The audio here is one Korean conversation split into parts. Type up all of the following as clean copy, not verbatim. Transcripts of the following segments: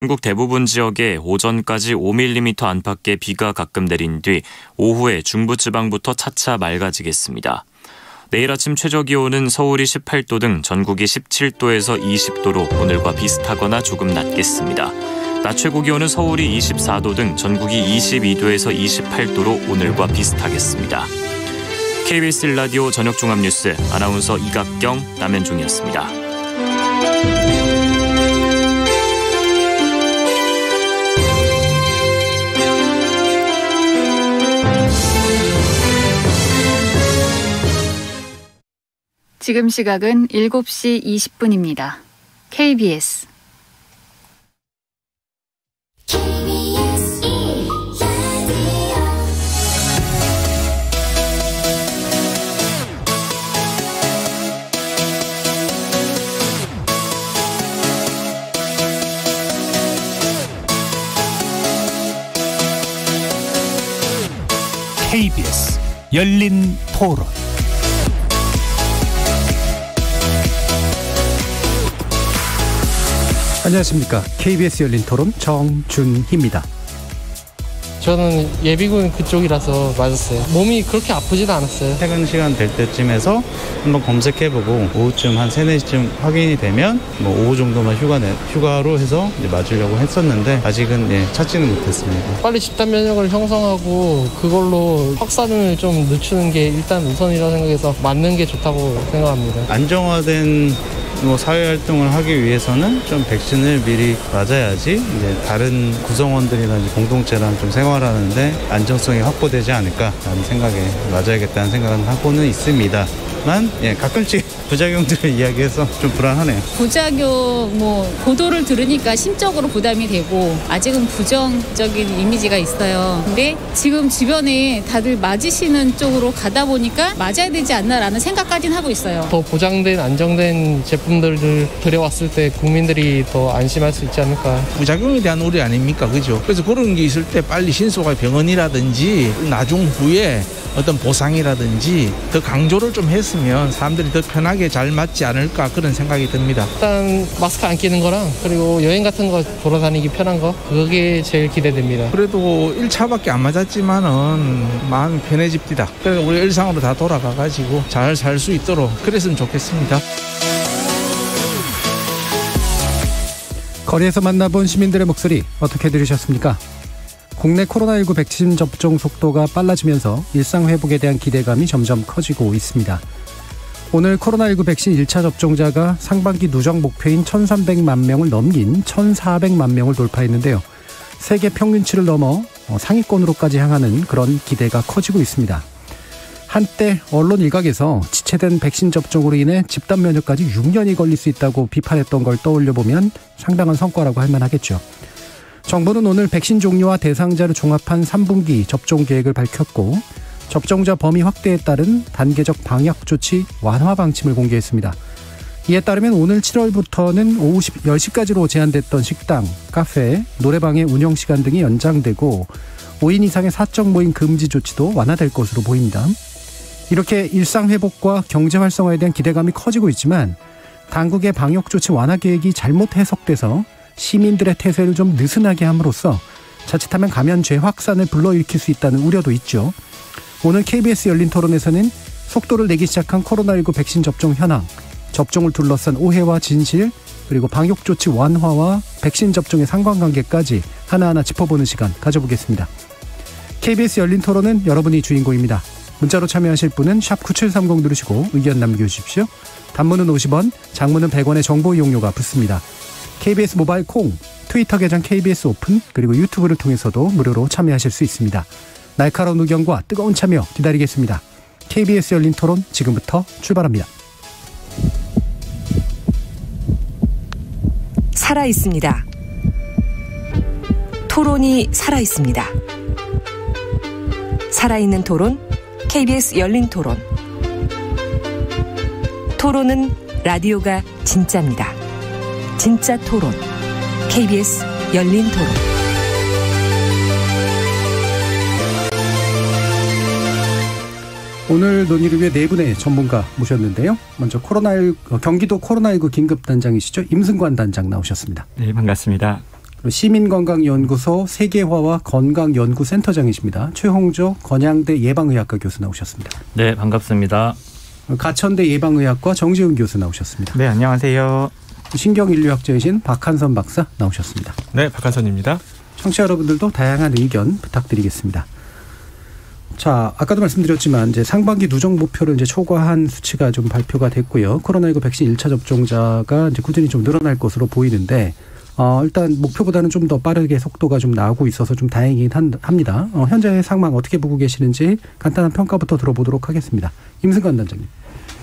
전국 대부분 지역에 오전까지 5mm 안팎의 비가 가끔 내린 뒤 오후에 중부지방부터 차차 맑아지겠습니다. 내일 아침 최저기온은 서울이 18도 등 전국이 17도에서 20도로 오늘과 비슷하거나 조금 낮겠습니다. 낮 최고기온은 서울이 24도 등 전국이 22도에서 28도로 오늘과 비슷하겠습니다. KBS 라디오 저녁종합뉴스 아나운서 이각경, 남현종이었습니다. 지금 시각은 7시 20분입니다. KBS KBS 열린 토론. 안녕하십니까. KBS 열린 토론 정준희입니다. 저는 예비군 그쪽이라서 맞았어요. 몸이 그렇게 아프지도 않았어요. 퇴근 시간 될 때쯤에서 한번 검색해보고 오후쯤 한 3, 4시쯤 확인이 되면 뭐 오후 정도만 휴가로 해서 이제 맞으려고 했었는데 아직은 찾지는 못했습니다. 빨리 집단 면역을 형성하고 그걸로 확산을 좀 늦추는 게 일단 우선이라고 생각해서 맞는 게 좋다고 생각합니다. 안정화된 사회활동을 하기 위해서는 좀 백신을 미리 맞아야지 이제 다른 구성원들이나 이제 공동체랑 좀 생활하는데 안정성이 확보되지 않을까라는 생각에 맞아야겠다는 생각은 하고는 있습니다만 가끔씩 부작용들을 이야기해서 좀 불안하네요. 부작용 보도를 들으니까 심적으로 부담이 되고 아직은 부정적인 이미지가 있어요. 근데 지금 주변에 다들 맞으시는 쪽으로 가다 보니까 맞아야 되지 않나라는 생각까지는 하고 있어요. 더 보장된 안정된 제품들을 들여왔을 때 국민들이 더 안심할 수 있지 않을까. 부작용에 대한 우려 아닙니까? 그죠? 그래서 그런 게 있을 때 빨리 신속하게 병원이라든지 나중 후에 어떤 보상이라든지 더 강조를 좀 했으면 사람들이 더 편하게 잘 맞지 않을까 그런 생각이 듭니다. 일단 마스크 안 끼는 거랑 그리고 여행 같은 거 돌아다니기 편한 거 그게 제일 기대됩니다. 그래도 1차밖에 안 맞았지만은 마음이 편해집니다. 그래서 우리 일상으로 다 돌아가가지고 잘 살 수 있도록 그랬으면 좋겠습니다. 거리에서 만나본 시민들의 목소리 어떻게 들으셨습니까? 국내 코로나19 백신 접종 속도가 빨라지면서 일상 회복에 대한 기대감이 점점 커지고 있습니다. 오늘 코로나19 백신 1차 접종자가 상반기 누적 목표인 1,300만 명을 넘긴 1,400만 명을 돌파했는데요. 세계 평균치를 넘어 상위권으로까지 향하는 그런 기대가 커지고 있습니다. 한때 언론 일각에서 지체된 백신 접종으로 인해 집단 면역까지 6년이 걸릴 수 있다고 비판했던 걸 떠올려보면 상당한 성과라고 할 만하겠죠. 정부는 오늘 백신 종류와 대상자를 종합한 3분기 접종 계획을 밝혔고 접종자 범위 확대에 따른 단계적 방역 조치 완화 방침을 공개했습니다. 이에 따르면 오늘 7월부터는 오후 10시까지로 제한됐던 식당, 카페, 노래방의 운영시간 등이 연장되고 5인 이상의 사적 모임 금지 조치도 완화될 것으로 보입니다. 이렇게 일상 회복과 경제 활성화에 대한 기대감이 커지고 있지만 당국의 방역 조치 완화 계획이 잘못 해석돼서 시민들의 태세를 좀 느슨하게 함으로써 자칫하면 감염 재확산을 불러일으킬 수 있다는 우려도 있죠. 오늘 KBS 열린 토론에서는 속도를 내기 시작한 코로나19 백신 접종 현황, 접종을 둘러싼 오해와 진실, 그리고 방역 조치 완화와 백신 접종의 상관관계까지 하나하나 짚어보는 시간 가져보겠습니다. KBS 열린 토론은 여러분이 주인공입니다. 문자로 참여하실 분은 샵 9730 누르시고 의견 남겨주십시오. 단문은 50원, 장문은 100원의 정보 이용료가 붙습니다. KBS 모바일 콩, 트위터 계정 KBS 오픈, 그리고 유튜브를 통해서도 무료로 참여하실 수 있습니다. 날카로운 의견과 뜨거운 참여 기다리겠습니다. KBS 열린 토론 지금부터 출발합니다. 살아있습니다. 토론이 살아있습니다. 살아있는 토론, KBS 열린 토론. 토론은 라디오가 진짜입니다. 진짜 토론, KBS 열린 토론. 오늘 논의를 위해 네 분의 전문가 모셨는데요. 먼저 경기도 코로나19 긴급단장이시죠. 임승관 단장 나오셨습니다. 네, 반갑습니다. 시민건강연구소 세계화와 건강연구센터장이십니다. 최홍조 건양대 예방의학과 교수 나오셨습니다. 네, 반갑습니다. 가천대 예방의학과 정지훈 교수 나오셨습니다. 네, 안녕하세요. 신경인류학자이신 박한선 박사 나오셨습니다. 네, 박한선입니다. 청취자 여러분들도 다양한 의견 부탁드리겠습니다. 자, 아까도 말씀드렸지만 이제 상반기 누적 목표를 이제 초과한 수치가 좀 발표가 됐고요. 코로나19 백신 1차 접종자가 이제 꾸준히 좀 늘어날 것으로 보이는데 일단 목표보다는 좀 더 빠르게 속도가 좀 나오고 있어서 좀 다행이긴 합니다. 현재 상황 어떻게 보고 계시는지 간단한 평가부터 들어보도록 하겠습니다. 임승관 단장님.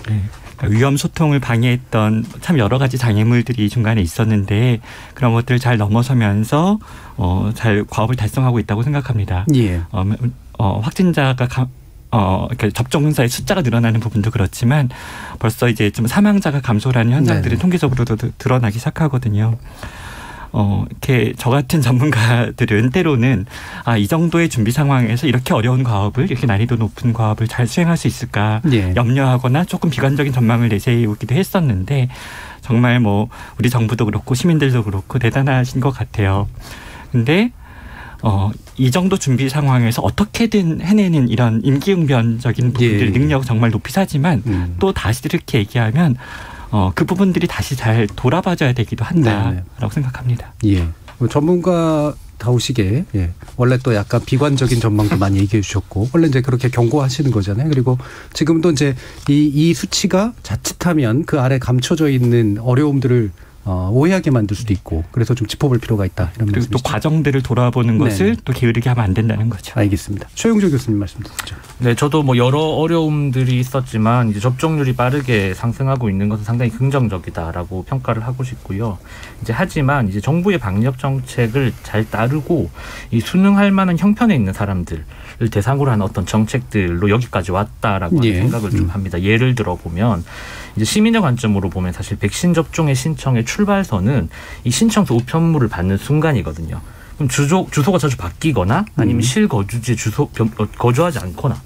네. 위험 소통을 방해했던 참 여러 가지 장애물들이 중간에 있었는데 그런 것들을 잘 넘어서면서 잘 과업을 달성하고 있다고 생각합니다. 예. 확진자가 이렇게 접종자의 숫자가 늘어나는 부분도 그렇지만 벌써 이제 좀 사망자가 감소라는 현상들이 통계적으로도 드러나기 시작하거든요. 이렇게 저 같은 전문가들은 때로는 이 정도의 준비 상황에서 이렇게 어려운 과업을 이렇게 난이도 높은 과업을 잘 수행할 수 있을까 염려하거나 조금 비관적인 전망을 내세우기도 했었는데 정말 뭐 우리 정부도 그렇고 시민들도 그렇고 대단하신 것 같아요. 근데 이 정도 준비 상황에서 어떻게든 해내는 이런 임기응변적인 부분들 능력 정말 높이 사지만 또 다시 이렇게 얘기하면 그 부분들이 다시 잘 돌아봐줘야 되기도 한다라고 생각합니다. 예. 전문가다우시게 원래 또 약간 비관적인 전망도 많이 얘기해 주셨고 원래 이제 그렇게 경고하시는 거잖아요. 그리고 지금도 이제 이 수치가 자칫하면 그 아래 감춰져 있는 어려움들을 오해하게 만들 수도 있고 그래서 좀 짚어볼 필요가 있다. 이런 그리고 또 과정들을 돌아보는 것을 또 게으르게 하면 안 된다는 거죠. 알겠습니다. 최용조 교수님 말씀 듣죠. 네, 저도 뭐 여러 어려움들이 있었지만 이제 접종률이 빠르게 상승하고 있는 것은 상당히 긍정적이다라고 평가를 하고 싶고요. 이제 하지만 이제 정부의 방역 정책을 잘 따르고 이 순응할 만한 형편에 있는 사람들 을 대상으로 한 어떤 정책들로 여기까지 왔다라고 하는 생각을 좀 합니다. 예를 들어 보면 이제 시민의 관점으로 보면 사실 백신 접종의 신청의 출발선은 이 신청서 우편물을 받는 순간이거든요. 그럼 주소가 자주 바뀌거나 아니면 실거주지에 거주하지 않거나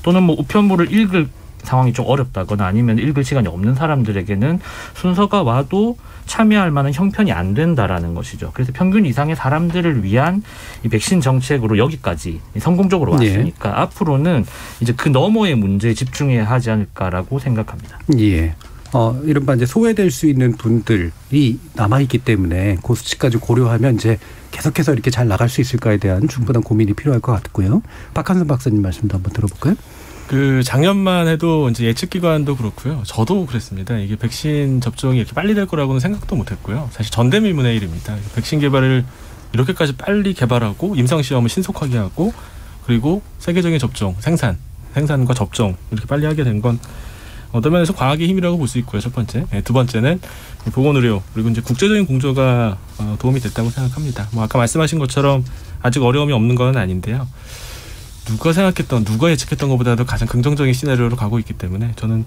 또는 뭐 우편물을 읽을 상황이 좀 어렵다거나 아니면 읽을 시간이 없는 사람들에게는 순서가 와도 참여할 만한 형편이 안 된다라는 것이죠. 그래서 평균 이상의 사람들을 위한 이 백신 정책으로 여기까지 성공적으로 왔으니까 앞으로는 이제 그 너머의 문제에 집중해야 하지 않을까라고 생각합니다. 예. 이른바 이제 소외될 수 있는 분들이 남아있기 때문에 그 수치까지 고려하면 이제 계속해서 이렇게 잘 나갈 수 있을까에 대한 충분한 고민이 필요할 것 같고요. 박한선 박사님 말씀도 한번 들어볼까요? 작년만 해도 이제 예측 기관도 그렇고요. 저도 그랬습니다. 이게 백신 접종이 이렇게 빨리 될 거라고는 생각도 못 했고요. 사실 전대미문의 일입니다. 백신 개발을 이렇게까지 빨리 개발하고 임상시험을 신속하게 하고 그리고 세계적인 접종, 생산과 접종 이렇게 빨리 하게 된 건 어떤 면에서 과학의 힘이라고 볼 수 있고요. 첫 번째. 두 번째는 보건의료 그리고 이제 국제적인 공조가 도움이 됐다고 생각합니다. 뭐 아까 말씀하신 것처럼 아직 어려움이 없는 건 아닌데요. 누가 예측했던 것보다도 가장 긍정적인 시나리오로 가고 있기 때문에 저는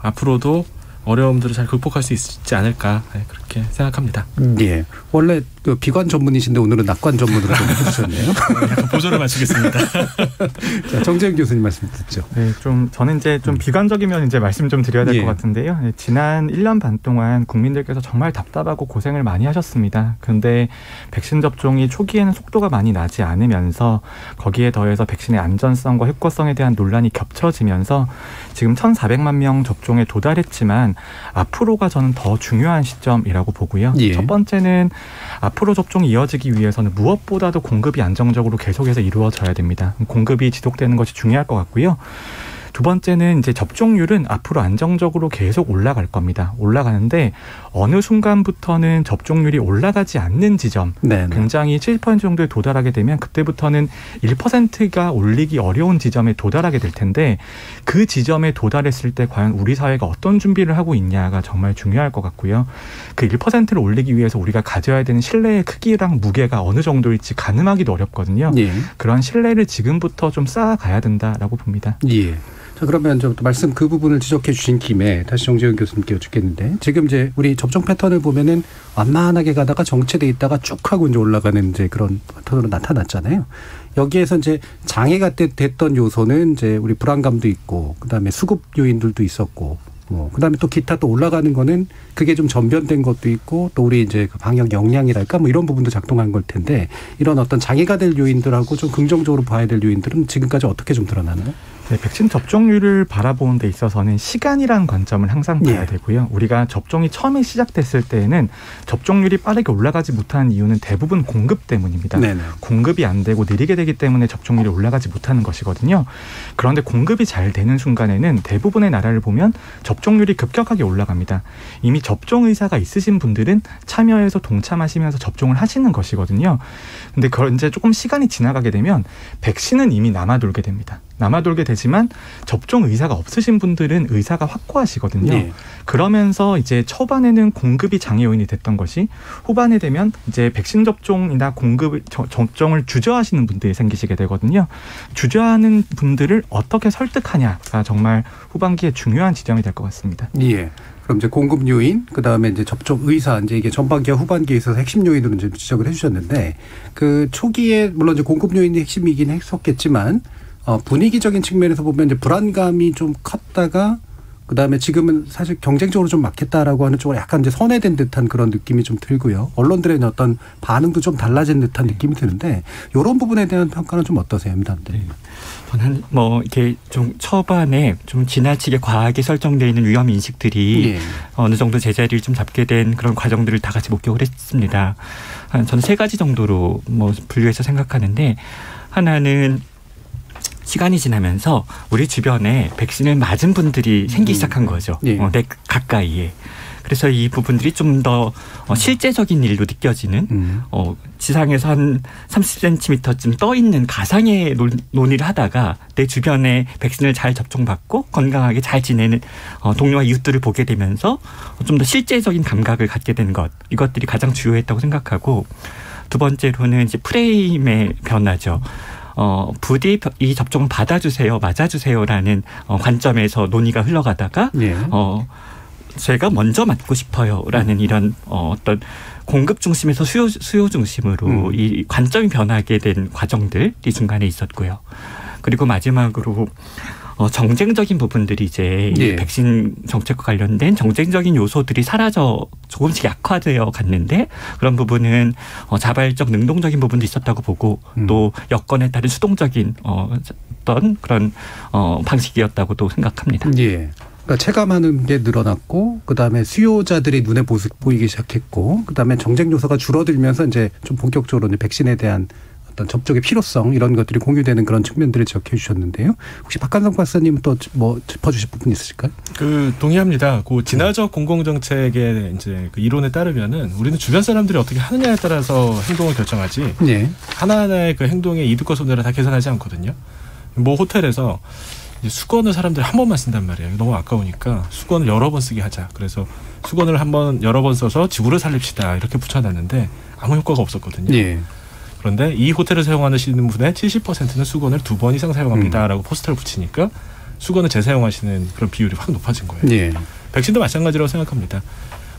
앞으로도 어려움들을 잘 극복할 수 있지 않을까 그렇게 생각합니다. 예. 원래 그 비관 전문이신데 오늘은 낙관 전문으로 좀 해주셨네요. 약간 보조를 마치겠습니다. 자, 정재훈 교수님 말씀 듣죠. 네, 저는 이제 좀 비관적이면 이제 말씀 좀 드려야 될 것 같은데요. 네, 지난 1년 반 동안 국민들께서 정말 답답하고 고생을 많이 하셨습니다. 그런데 백신 접종이 초기에는 속도가 많이 나지 않으면서 거기에 더해서 백신의 안전성과 효과성에 대한 논란이 겹쳐지면서 지금 1,400만 명 접종에 도달했지만 앞으로가 저는 더 중요한 시점이라고 보고요. 첫 번째는 앞으로 접종이 이어지기 위해서는 무엇보다도 공급이 안정적으로 계속해서 이루어져야 됩니다. 공급이 지속되는 것이 중요할 것 같고요. 두 번째는 이제 접종률은 앞으로 안정적으로 계속 올라갈 겁니다. 올라가는데 어느 순간부터는 접종률이 올라가지 않는 지점, 굉장히 70% 정도에 도달하게 되면 그때부터는 1%가 올리기 어려운 지점에 도달하게 될 텐데 그 지점에 도달했을 때 과연 우리 사회가 어떤 준비를 하고 있냐가 정말 중요할 것 같고요. 그 1%를 올리기 위해서 우리가 가져야 되는 신뢰의 크기랑 무게가 어느 정도일지 가늠하기도 어렵거든요. 그런 신뢰를 지금부터 좀 쌓아가야 된다라고 봅니다. 예. 자, 그러면 좀 말씀 그 부분을 지적해 주신 김에 다시 정재훈 교수님께 여쭙겠는데 지금 이제 우리 접종 패턴을 보면은 완만하게 가다가 정체돼 있다가 쭉 하고 이제 올라가는 이제 그런 패턴으로 나타났잖아요. 여기에서 이제 장애가 됐던 요소는 이제 우리 불안감도 있고 그다음에 수급 요인들도 있었고 그다음에 또 기타 또 올라가는 거는 그게 좀 전변된 것도 있고 또 우리 이제 그 방역 역량이랄까 이런 부분도 작동한 걸 텐데 이런 어떤 장애가 될 요인들하고 좀 긍정적으로 봐야 될 요인들은 지금까지 어떻게 좀 드러나나요? 네, 백신 접종률을 바라보는 데 있어서는 시간이라는 관점을 항상 봐야 되고요. 우리가 접종이 처음에 시작됐을 때에는 접종률이 빠르게 올라가지 못하는 이유는 대부분 공급 때문입니다. 네네. 공급이 안 되고 느리게 되기 때문에 접종률이 올라가지 못하는 것이거든요. 그런데 공급이 잘 되는 순간에는 대부분의 나라를 보면 접종률이 급격하게 올라갑니다. 이미 접종 의사가 있으신 분들은 참여해서 동참하시면서 접종을 하시는 것이거든요. 근데 그런 이제 조금 시간이 지나가게 되면 백신은 이미 남아돌게 됩니다. 남아돌게 되지만 접종 의사가 없으신 분들은 의사가 확고하시거든요. 네. 그러면서 이제 초반에는 공급이 장애 요인이 됐던 것이 후반에 되면 이제 백신 접종이나 접종을 주저하시는 분들이 생기시게 되거든요. 주저하는 분들을 어떻게 설득하냐가 정말 후반기에 중요한 지점이 될 것 같습니다. 예. 그럼 이제 공급 요인, 그 다음에 이제 접종 의사, 이제 이게 전반기와 후반기에 있어서 핵심 요인으로 이제 지적을 해주셨는데 그 초기에 물론 이제 공급 요인이 핵심이긴 했었겠지만 분위기적인 측면에서 보면 이제 불안감이 좀 컸다가 그다음에 지금은 사실 경쟁적으로 좀 맞겠다라고 하는 쪽으로 약간 이제 선회된 듯한 그런 느낌이 좀 들고요. 언론들의 어떤 반응도 좀 달라진 듯한 느낌이 드는데 이런 부분에 대한 평가는 좀 어떠세요, 임담대? 저는 이렇게 좀 초반에 좀 지나치게 과하게 설정되어 있는 위험 인식들이 어느 정도 제자리를 좀 잡게 된 그런 과정들을 다 같이 목격을 했습니다. 저는 세 가지 정도로 분류해서 생각하는데 하나는 시간이 지나면서 우리 주변에 백신을 맞은 분들이 생기기 시작한 거죠. 내 가까이에. 그래서 이 부분들이 좀 더 실제적인 일로 느껴지는 지상에서 한 30cm쯤 떠 있는 가상의 논의를 하다가 내 주변에 백신을 잘 접종받고 건강하게 잘 지내는 동료와 이웃들을 보게 되면서 좀 더 실제적인 감각을 갖게 된 것. 이것들이 가장 주요했다고 생각하고 두 번째로는 이제 프레임의 변화죠. 부디 이 접종을 받아주세요, 맞아주세요라는 관점에서 논의가 흘러가다가 제가 먼저 맞고 싶어요라는 이런 어떤 공급 중심에서 수요 중심으로 이 관점이 변하게 된 과정들이 중간에 있었고요. 그리고 마지막으로 정쟁적인 부분들이 이제 백신 정책과 관련된 정쟁적인 요소들이 사라져 조금씩 약화되어 갔는데 그런 부분은 자발적 능동적인 부분도 있었다고 보고 또 여건에 따른 수동적인 어떤 그런 방식이었다고도 생각합니다. 예. 그러니까 체감하는 게 늘어났고 그다음에 수요자들이 눈에 보이기 시작했고 그다음에 정쟁 요소가 줄어들면서 이제 좀 본격적으로 이제 백신에 대한 어떤 접종의 필요성 이런 것들이 공유되는 그런 측면들을 지적해 주셨는데요. 혹시 박한성 박사님 또 뭐 짚어주실 부분 있으실까요? 동의합니다. 그 진화적 공공정책의 이제 그 이론에 따르면은 우리는 주변 사람들이 어떻게 하느냐에 따라서 행동을 결정하지. 하나하나의 그 행동의 이득과 손해를 다 계산하지 않거든요. 호텔에서 수건을 사람들이 한 번만 쓴단 말이에요. 너무 아까우니까 수건을 여러 번 쓰게 하자. 그래서 수건을 여러 번 써서 지구를 살립시다. 이렇게 붙여놨는데 아무 효과가 없었거든요. 그런데 이 호텔을 사용하시는 분의 70%는 수건을 2번 이상 사용합니다라고 포스터를 붙이니까 수건을 재사용하시는 그런 비율이 확 높아진 거예요. 백신도 마찬가지라고 생각합니다.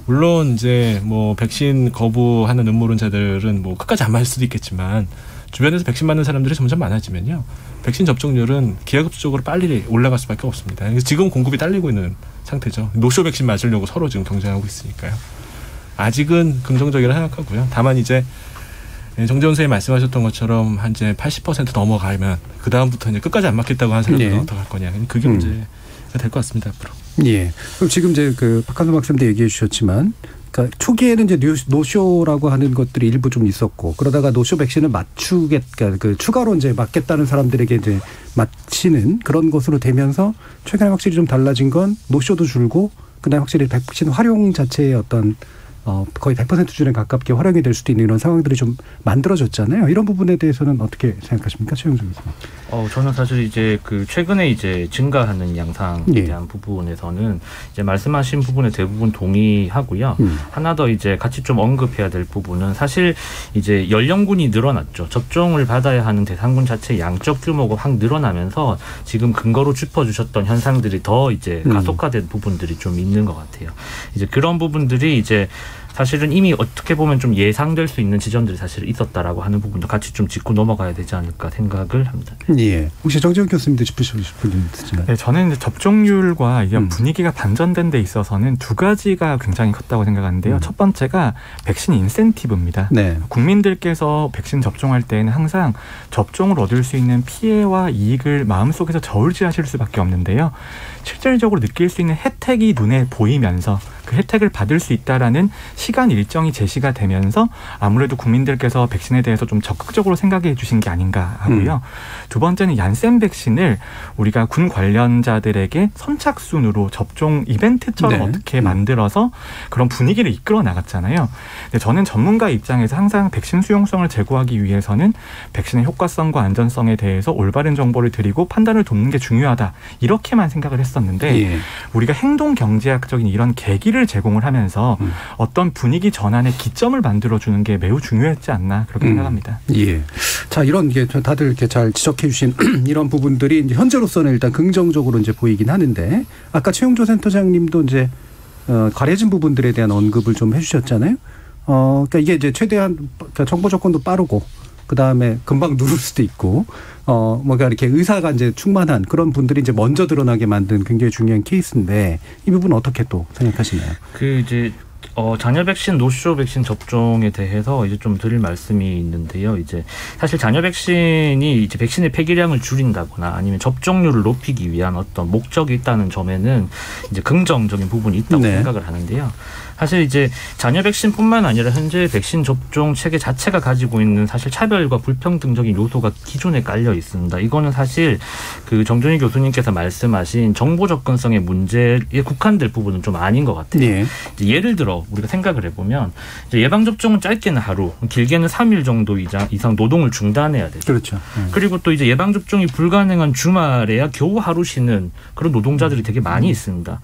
물론 이제 백신 거부하는 음모론자들은 끝까지 안 맞을 수도 있겠지만 주변에서 백신 맞는 사람들이 점점 많아지면요. 백신 접종률은 기하급수적으로 빨리 올라갈 수밖에 없습니다. 지금 공급이 딸리고 있는 상태죠. 노쇼 백신 맞으려고 서로 지금 경쟁하고 있으니까요. 아직은 긍정적이라 생각하고요. 다만 이제 정재훈 선생님이 말씀하셨던 것처럼 한 이제 80% 넘어가면 그 다음부터 이제 끝까지 안 맞겠다고 하는 사람들은 어떻게 할 거냐. 그게 문제가 될 것 같습니다. 앞으로. 그럼 지금 이제 그 박한성 박사님도 얘기해 주셨지만, 그러니까 초기에는 이제 노쇼라고 하는 것들이 일부 좀 있었고, 그러다가 노쇼 백신을 그 추가로 이제 맞겠다는 사람들에게 이제 맞히는 그런 것으로 되면서 최근에 확실히 좀 달라진 건 노쇼도 줄고, 그다음에 확실히 백신 활용 자체의 어떤 거의 100% 수준에 가깝게 활용이 될 수도 있는 이런 상황들이 좀 만들어졌잖아요. 이런 부분에 대해서는 어떻게 생각하십니까, 최영준 교수님? 저는 사실 이제 그 최근에 이제 증가하는 양상에 대한 부분에서는 이제 말씀하신 부분에 대부분 동의하고요. 하나 더 이제 같이 좀 언급해야 될 부분은 사실 이제 연령군이 늘어났죠. 접종을 받아야 하는 대상군 자체의 양적 규모가 확 늘어나면서 지금 근거로 짚어주셨던 현상들이 더 이제 가속화된 부분들이 좀 있는 것 같아요. 이제 그런 부분들이 이제 사실은 이미 어떻게 보면 좀 예상될 수 있는 지점들이 사실 있었다라고 하는 부분도 같이 좀 짚고 넘어가야 되지 않을까 생각을 합니다. 예. 혹시 정재훈 교수님도 짚으시고 싶은 점 있으신가요? 네, 저는 이제 접종률과 이런 분위기가 반전된 데 있어서는 두 가지가 굉장히 컸다고 생각하는데요. 첫 번째가 백신 인센티브입니다. 네. 국민들께서 백신 접종할 때에는 항상 접종을 얻을 수 있는 피해와 이익을 마음속에서 저울질하실 수밖에 없는데요. 실질적으로 느낄 수 있는 혜택이 눈에 보이면서 그 혜택을 받을 수 있다라는 시간 일정이 제시가 되면서 아무래도 국민들께서 백신에 대해서 좀 적극적으로 생각해 주신 게 아닌가 하고요. 두 번째는 얀센 백신을 우리가 군 관련자들에게 선착순으로 접종 이벤트처럼 어떻게 만들어서 그런 분위기를 이끌어 나갔잖아요. 근데 저는 전문가 입장에서 항상 백신 수용성을 제고하기 위해서는 백신의 효과성과 안전성에 대해서 올바른 정보를 드리고 판단을 돕는 게 중요하다. 이렇게만 생각을 했었는데 우리가 행동 경제학적인 이런 계기를 제공을 하면서 어떤 분위기 전환의 기점을 만들어주는 게 매우 중요했지 않나 그렇게 생각합니다. 예. 자, 이런 게 다들 이렇게 잘 지적해 주신 이런 부분들이 이제 현재로서는 일단 긍정적으로 이제 보이긴 하는데 아까 최용조 센터장님도 이제 가려진 부분들에 대한 언급을 좀 해주셨잖아요. 그러니까 이게 이제 최대한 그러니까 정보 접근도 빠르고 그 다음에 금방 누를 수도 있고, 뭔가 이렇게 의사가 이제 충만한 그런 분들이 이제 먼저 드러나게 만든 굉장히 중요한 케이스인데 이 부분 어떻게 또 생각하시나요? 이제 자녀 백신, 노쇼 백신 접종에 대해서 이제 좀 드릴 말씀이 있는데요. 이제 사실 자녀 백신이 이제 백신의 폐기량을 줄인다거나 아니면 접종률을 높이기 위한 어떤 목적이 있다는 점에는 이제 긍정적인 부분이 있다고 생각을 하는데요. 사실 이제 자녀 백신뿐만 아니라 현재 백신 접종 체계 자체가 가지고 있는 사실 차별과 불평등적인 요소가 기존에 깔려 있습니다. 이거는 사실 그 정준희 교수님께서 말씀하신 정보 접근성의 문제에 국한될 부분은 좀 아닌 것 같아요. 이제 예를 들어 우리가 생각을 해보면 이제 예방 접종은 짧게는 하루, 길게는 3일 정도 이상 노동을 중단해야 되죠. 그렇죠. 그리고 또 이제 예방 접종이 불가능한 주말에야 겨우 하루 쉬는 그런 노동자들이 되게 많이 있습니다.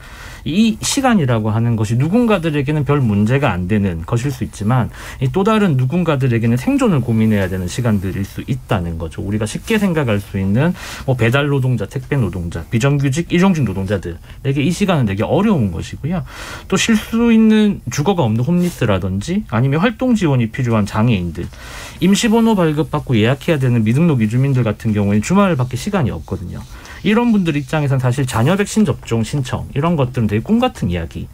이 시간이라고 하는 것이 누군가들에게는 별 문제가 안 되는 것일 수 있지만 또 다른 누군가들에게는 생존을 고민해야 되는 시간들일 수 있다는 거죠. 우리가 쉽게 생각할 수 있는 배달 노동자, 택배 노동자, 비정규직, 일용직 노동자들에게 이 시간은 되게 어려운 것이고요. 또 쉴 수 있는 주거가 없는 홈리스라든지 아니면 활동 지원이 필요한 장애인들, 임시번호 발급받고 예약해야 되는 미등록 이주민들 같은 경우에는 주말밖에 시간이 없거든요. 이런 분들 입장에서는 사실 자녀 백신 접종 신청 이런 것들은 되게 꿈 같은 이야기일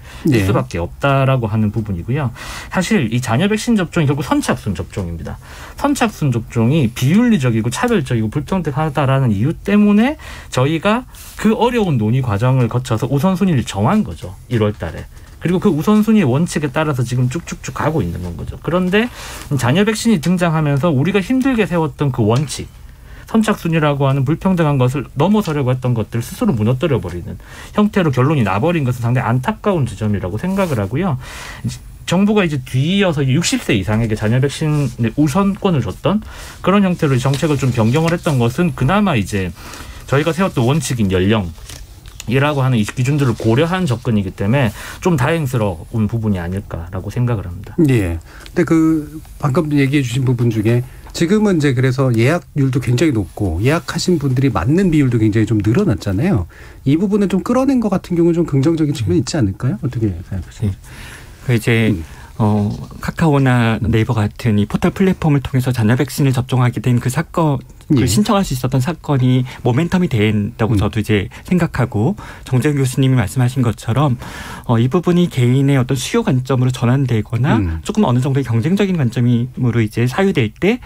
수밖에 없다라고 하는 부분이고요. 사실 이 자녀 백신 접종이 결국 선착순 접종입니다. 선착순 접종이 비윤리적이고 차별적이고 불평등하다라는 이유 때문에 저희가 그 어려운 논의 과정을 거쳐서 우선순위를 정한 거죠. 1월 달에. 그리고 그 우선순위의 원칙에 따라서 지금 쭉쭉쭉 가고 있는 건 거죠. 그런데 자녀 백신이 등장하면서 우리가 힘들게 세웠던 그 원칙, 선착순이라고 하는 불평등한 것을 넘어서려고 했던 것들을 스스로 무너뜨려버리는 형태로 결론이 나버린 것은 상당히 안타까운 지점이라고 생각을 하고요. 정부가 이제 뒤이어서 60세 이상에게 자녀 백신의 우선권을 줬던 그런 형태로 정책을 좀 변경을 했던 것은 그나마 이제 저희가 세웠던 원칙인 연령 이라고 하는 이 기준들을 고려한 접근이기 때문에 좀 다행스러운 부분이 아닐까라고 생각을 합니다. 예. 근데 방금 얘기해 주신 부분 중에 지금은 이제 그래서 예약률도 굉장히 높고 예약하신 분들이 맞는 비율도 굉장히 좀 늘어났잖아요. 이 부분을 좀 끌어낸 것 같은 경우는 좀 긍정적인 측면이 있지 않을까요? 어떻게 생각하세요? 이제 카카오나 네이버 같은 이 포털 플랫폼을 통해서 자녀 백신을 접종하게 된 그 사건, 신청할 수 있었던 사건이 모멘텀이 된다고 저도 이제 생각하고 정재훈 교수님이 말씀하신 것처럼 이 부분이 개인의 어떤 수요 관점으로 전환되거나 조금 어느 정도의 경쟁적인 관점으로 이제 사유될 때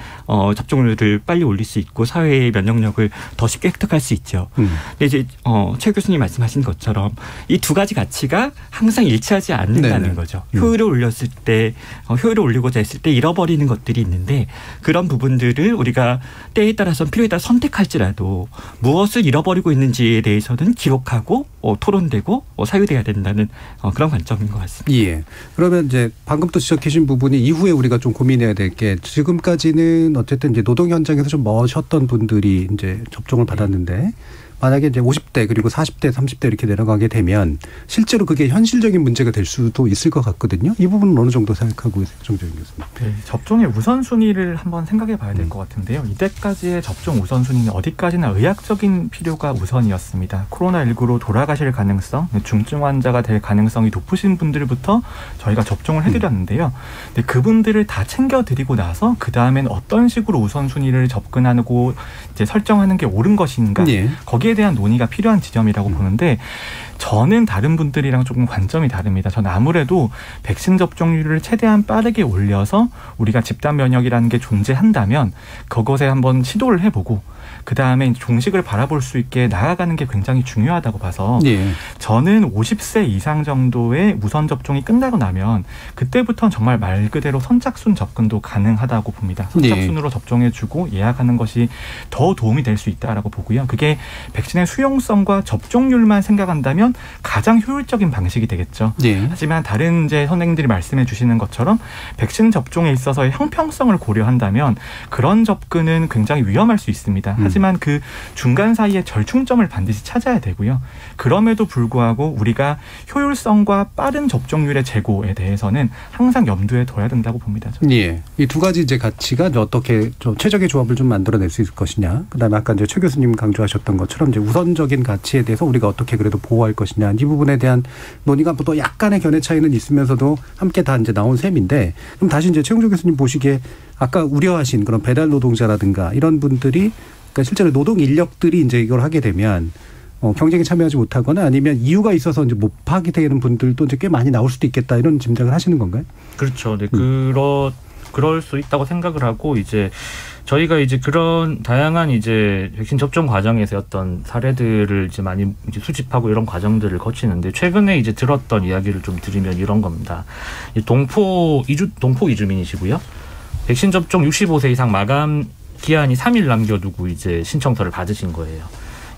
접종률을 빨리 올릴 수 있고 사회의 면역력을 더 쉽게 획득할 수 있죠. 근데 이제 최 교수님 말씀하신 것처럼 이 두 가지 가치가 항상 일치하지 않는다는 거죠. 효율을 올렸을 때 효율을 올리고자 했을 때 잃어버리는 것들이 있는데 그런 부분들을 우리가 때에 따라서 필요에 따라 선택할지라도 무엇을 잃어버리고 있는지에 대해서는 기록하고 토론되고 사유돼야 된다는 그런 관점인 것 같습니다. 예. 그러면 이제 방금 또 지적해 주신 부분이 이후에 우리가 좀 고민해야 될 게 지금까지는 어쨌든 이제 노동 현장에서 좀 머셨던 분들이 이제 접종을 받았는데 만약에 이제 50대 그리고 40대, 30대 이렇게 내려가게 되면 실제로 그게 현실적인 문제가 될 수도 있을 것 같거든요. 이 부분은 어느 정도 생각하고 있어요, 정재윤 교수님? 네, 접종의 우선순위를 한번 생각해 봐야 될 것 같은데요. 이때까지의 접종 우선순위는 어디까지나 의학적인 필요가 우선이었습니다. 코로나19로 돌아가실 가능성, 중증 환자가 될 가능성이 높으신 분들부터 저희가 접종을 해드렸는데요. 근데 그분들을 다 챙겨드리고 나서 그 다음엔 어떤 식으로 우선순위를 접근하고 이제 설정하는 게 옳은 것인가, 예. 거기에 대한 논의가 필요한 지점이라고 보는데, 저는 다른 분들이랑 조금 관점이 다릅니다. 저는 아무래도 백신 접종률을 최대한 빠르게 올려서 우리가 집단 면역이라는 게 존재한다면 그것에 한번 시도를 해보고 그다음에 종식을 바라볼 수 있게 나아가는 게 굉장히 중요하다고 봐서 예. 저는 50세 이상 정도의 우선 접종이 끝나고 나면 그때부터는 정말 말 그대로 선착순 접근도 가능하다고 봅니다. 선착순으로 접종해주고 예약하는 것이 더 도움이 될 수 있다라고 보고요. 그게 백신의 수용성과 접종률만 생각한다면 가장 효율적인 방식이 되겠죠. 예. 하지만 다른 이제 선생님들이 말씀해 주시는 것처럼 백신 접종에 있어서의 형평성을 고려한다면 그런 접근은 굉장히 위험할 수 있습니다. 하지만 그 중간 사이의 절충점을 반드시 찾아야 되고요. 그럼에도 불구하고 우리가 효율성과 빠른 접종률의 제고에 대해서는 항상 염두에 둬야 된다고 봅니다. 예. 이 두 가지 이제 가치가 어떻게 좀 최적의 조합을 좀 만들어낼 수 있을 것이냐. 그다음에 아까 이제 최 교수님 강조하셨던 것처럼 이제 우선적인 가치에 대해서 우리가 어떻게 그래도 보호할 것이냐. 이 부분에 대한 논의가 또 약간의 견해 차이는 있으면서도 함께 다 이제 나온 셈인데, 그럼 다시 이제 최용조 교수님 보시기에 아까 우려하신 그런 배달 노동자라든가 이런 분들이 그러니까 실제로 노동 인력들이 이제 이걸 하게 되면 경쟁에 참여하지 못하거나 아니면 이유가 있어서 이제 못 하게 되는 분들도 이제 꽤 많이 나올 수도 있겠다, 이런 짐작을 하시는 건가요? 그렇죠. 네, 그럴 수 있다고 생각을 하고, 이제 저희가 이제 그런 다양한 이제 백신 접종 과정에서 어떤 사례들을 이제 많이 이제 수집하고 이런 과정들을 거치는데, 최근에 이제 들었던 이야기를 좀 드리면 이런 겁니다. 동포 이주민이시고요. 백신 접종 65세 이상 마감 기한이 3일 남겨두고 이제 신청서를 받으신 거예요.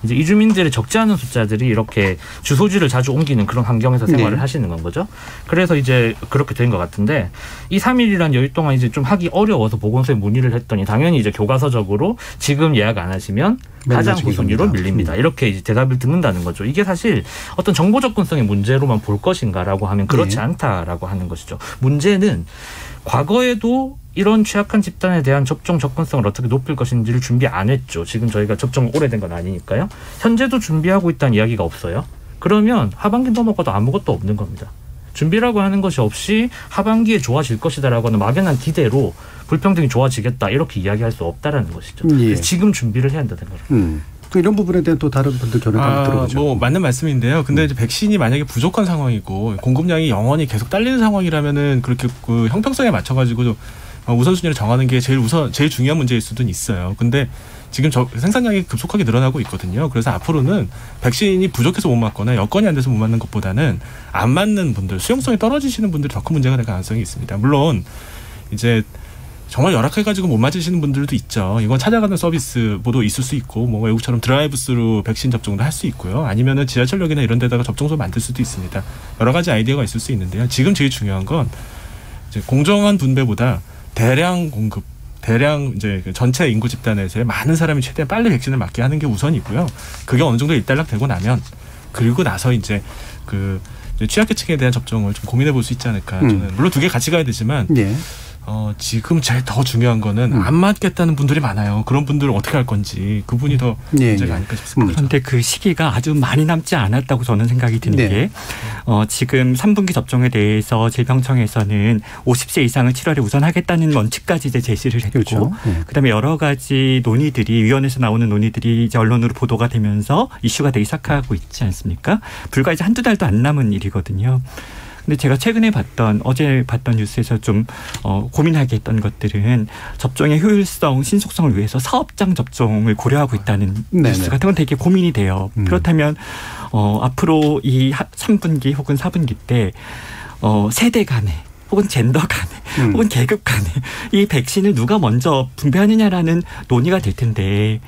이제 이주민들의 적지 않은 숫자들이 이렇게 주소지를 자주 옮기는 그런 환경에서 생활을 하시는 건 거죠. 그래서 이제 그렇게 된 것 같은데, 이 3일이란 여유 동안 이제 좀 하기 어려워서 보건소에 문의를 했더니 당연히 이제 교과서적으로 지금 예약 안 하시면 가장 후순위로 밀립니다. 이렇게 이제 대답을 듣는다는 거죠. 이게 사실 어떤 정보 접근성의 문제로만 볼 것인가라고 하면 그렇지 않다라고 하는 것이죠. 문제는 과거에도 이런 취약한 집단에 대한 접종 접근성을 어떻게 높일 것인지를 준비 안 했죠. 지금 저희가 접종 오래된 건 아니니까요. 현재도 준비하고 있다는 이야기가 없어요. 그러면 하반기 넘어가도 아무것도 없는 겁니다. 준비라고 하는 것이 없이 하반기에 좋아질 것이다라고 하는 막연한 기대로 불평등이 좋아지겠다, 이렇게 이야기할 수 없다라는 것이죠. 예. 지금 준비를 해야 된다는 거죠. 이런 부분에 대한 또 다른 분들 견해가 들어보죠. 뭐 맞는 말씀인데요. 근데 이제 백신이 만약에 부족한 상황이고 공급량이 영원히 계속 딸리는 상황이라면은 그렇게 그 형평성에 맞춰가지고 우선순위를 정하는 게 제일 중요한 문제일 수도 있어요. 근데 지금 생산량이 급속하게 늘어나고 있거든요. 그래서 앞으로는 백신이 부족해서 못 맞거나 여건이 안 돼서 못 맞는 것보다는 안 맞는 분들, 수용성이 떨어지시는 분들이 더 큰 문제가 될 가능성이 있습니다. 물론 이제 정말 열악해가지고 못 맞으시는 분들도 있죠. 이건 찾아가는 서비스도 있을 수 있고, 뭐 외국처럼 드라이브스루 백신 접종도 할 수 있고요. 아니면은 지하철역이나 이런 데다가 접종소 만들 수도 있습니다. 여러 가지 아이디어가 있을 수 있는데요. 지금 제일 중요한 건 이제 공정한 분배보다 대량 공급, 대량 이제 전체 인구 집단에서의 많은 사람이 최대한 빨리 백신을 맞게 하는 게 우선이고요. 그게 어느 정도 일단락되고 나면, 그리고 나서 이제 그 취약계층에 대한 접종을 좀 고민해 볼 수 있지 않을까. 저는 물론 두 개 같이 가야 되지만. 예. 지금 제일 더 중요한 거는 안 맞겠다는 분들이 많아요. 그런 분들은 어떻게 할 건지, 그분이 더 문제가 아닐까 싶습니다. 그런데 그 시기가 아주 많이 남지 않았다고 저는 생각이 드는 게, 지금 3분기 접종에 대해서 질병청에서는 50세 이상을 7월에 우선하겠다는 원칙까지 이제 제시를 했고, 그렇죠. 그다음에 여러 가지 논의들이, 위원회에서 나오는 논의들이 이제 언론으로 보도가 되면서 이슈가 되기 시작하고 있지 않습니까? 불과 이제 한두 달도 안 남은 일이거든요. 근데 제가 최근에 어제 봤던 뉴스에서 좀 고민하게 했던 것들은 접종의 효율성, 신속성을 위해서 사업장 접종을 고려하고 있다는 뉴스 같은 건 되게 고민이 돼요. 그렇다면 앞으로 이 3분기 혹은 4분기 때 세대 간에 혹은 젠더 간에 혹은 계급 간에 이 백신을 누가 먼저 분배하느냐라는 논의가 될 텐데,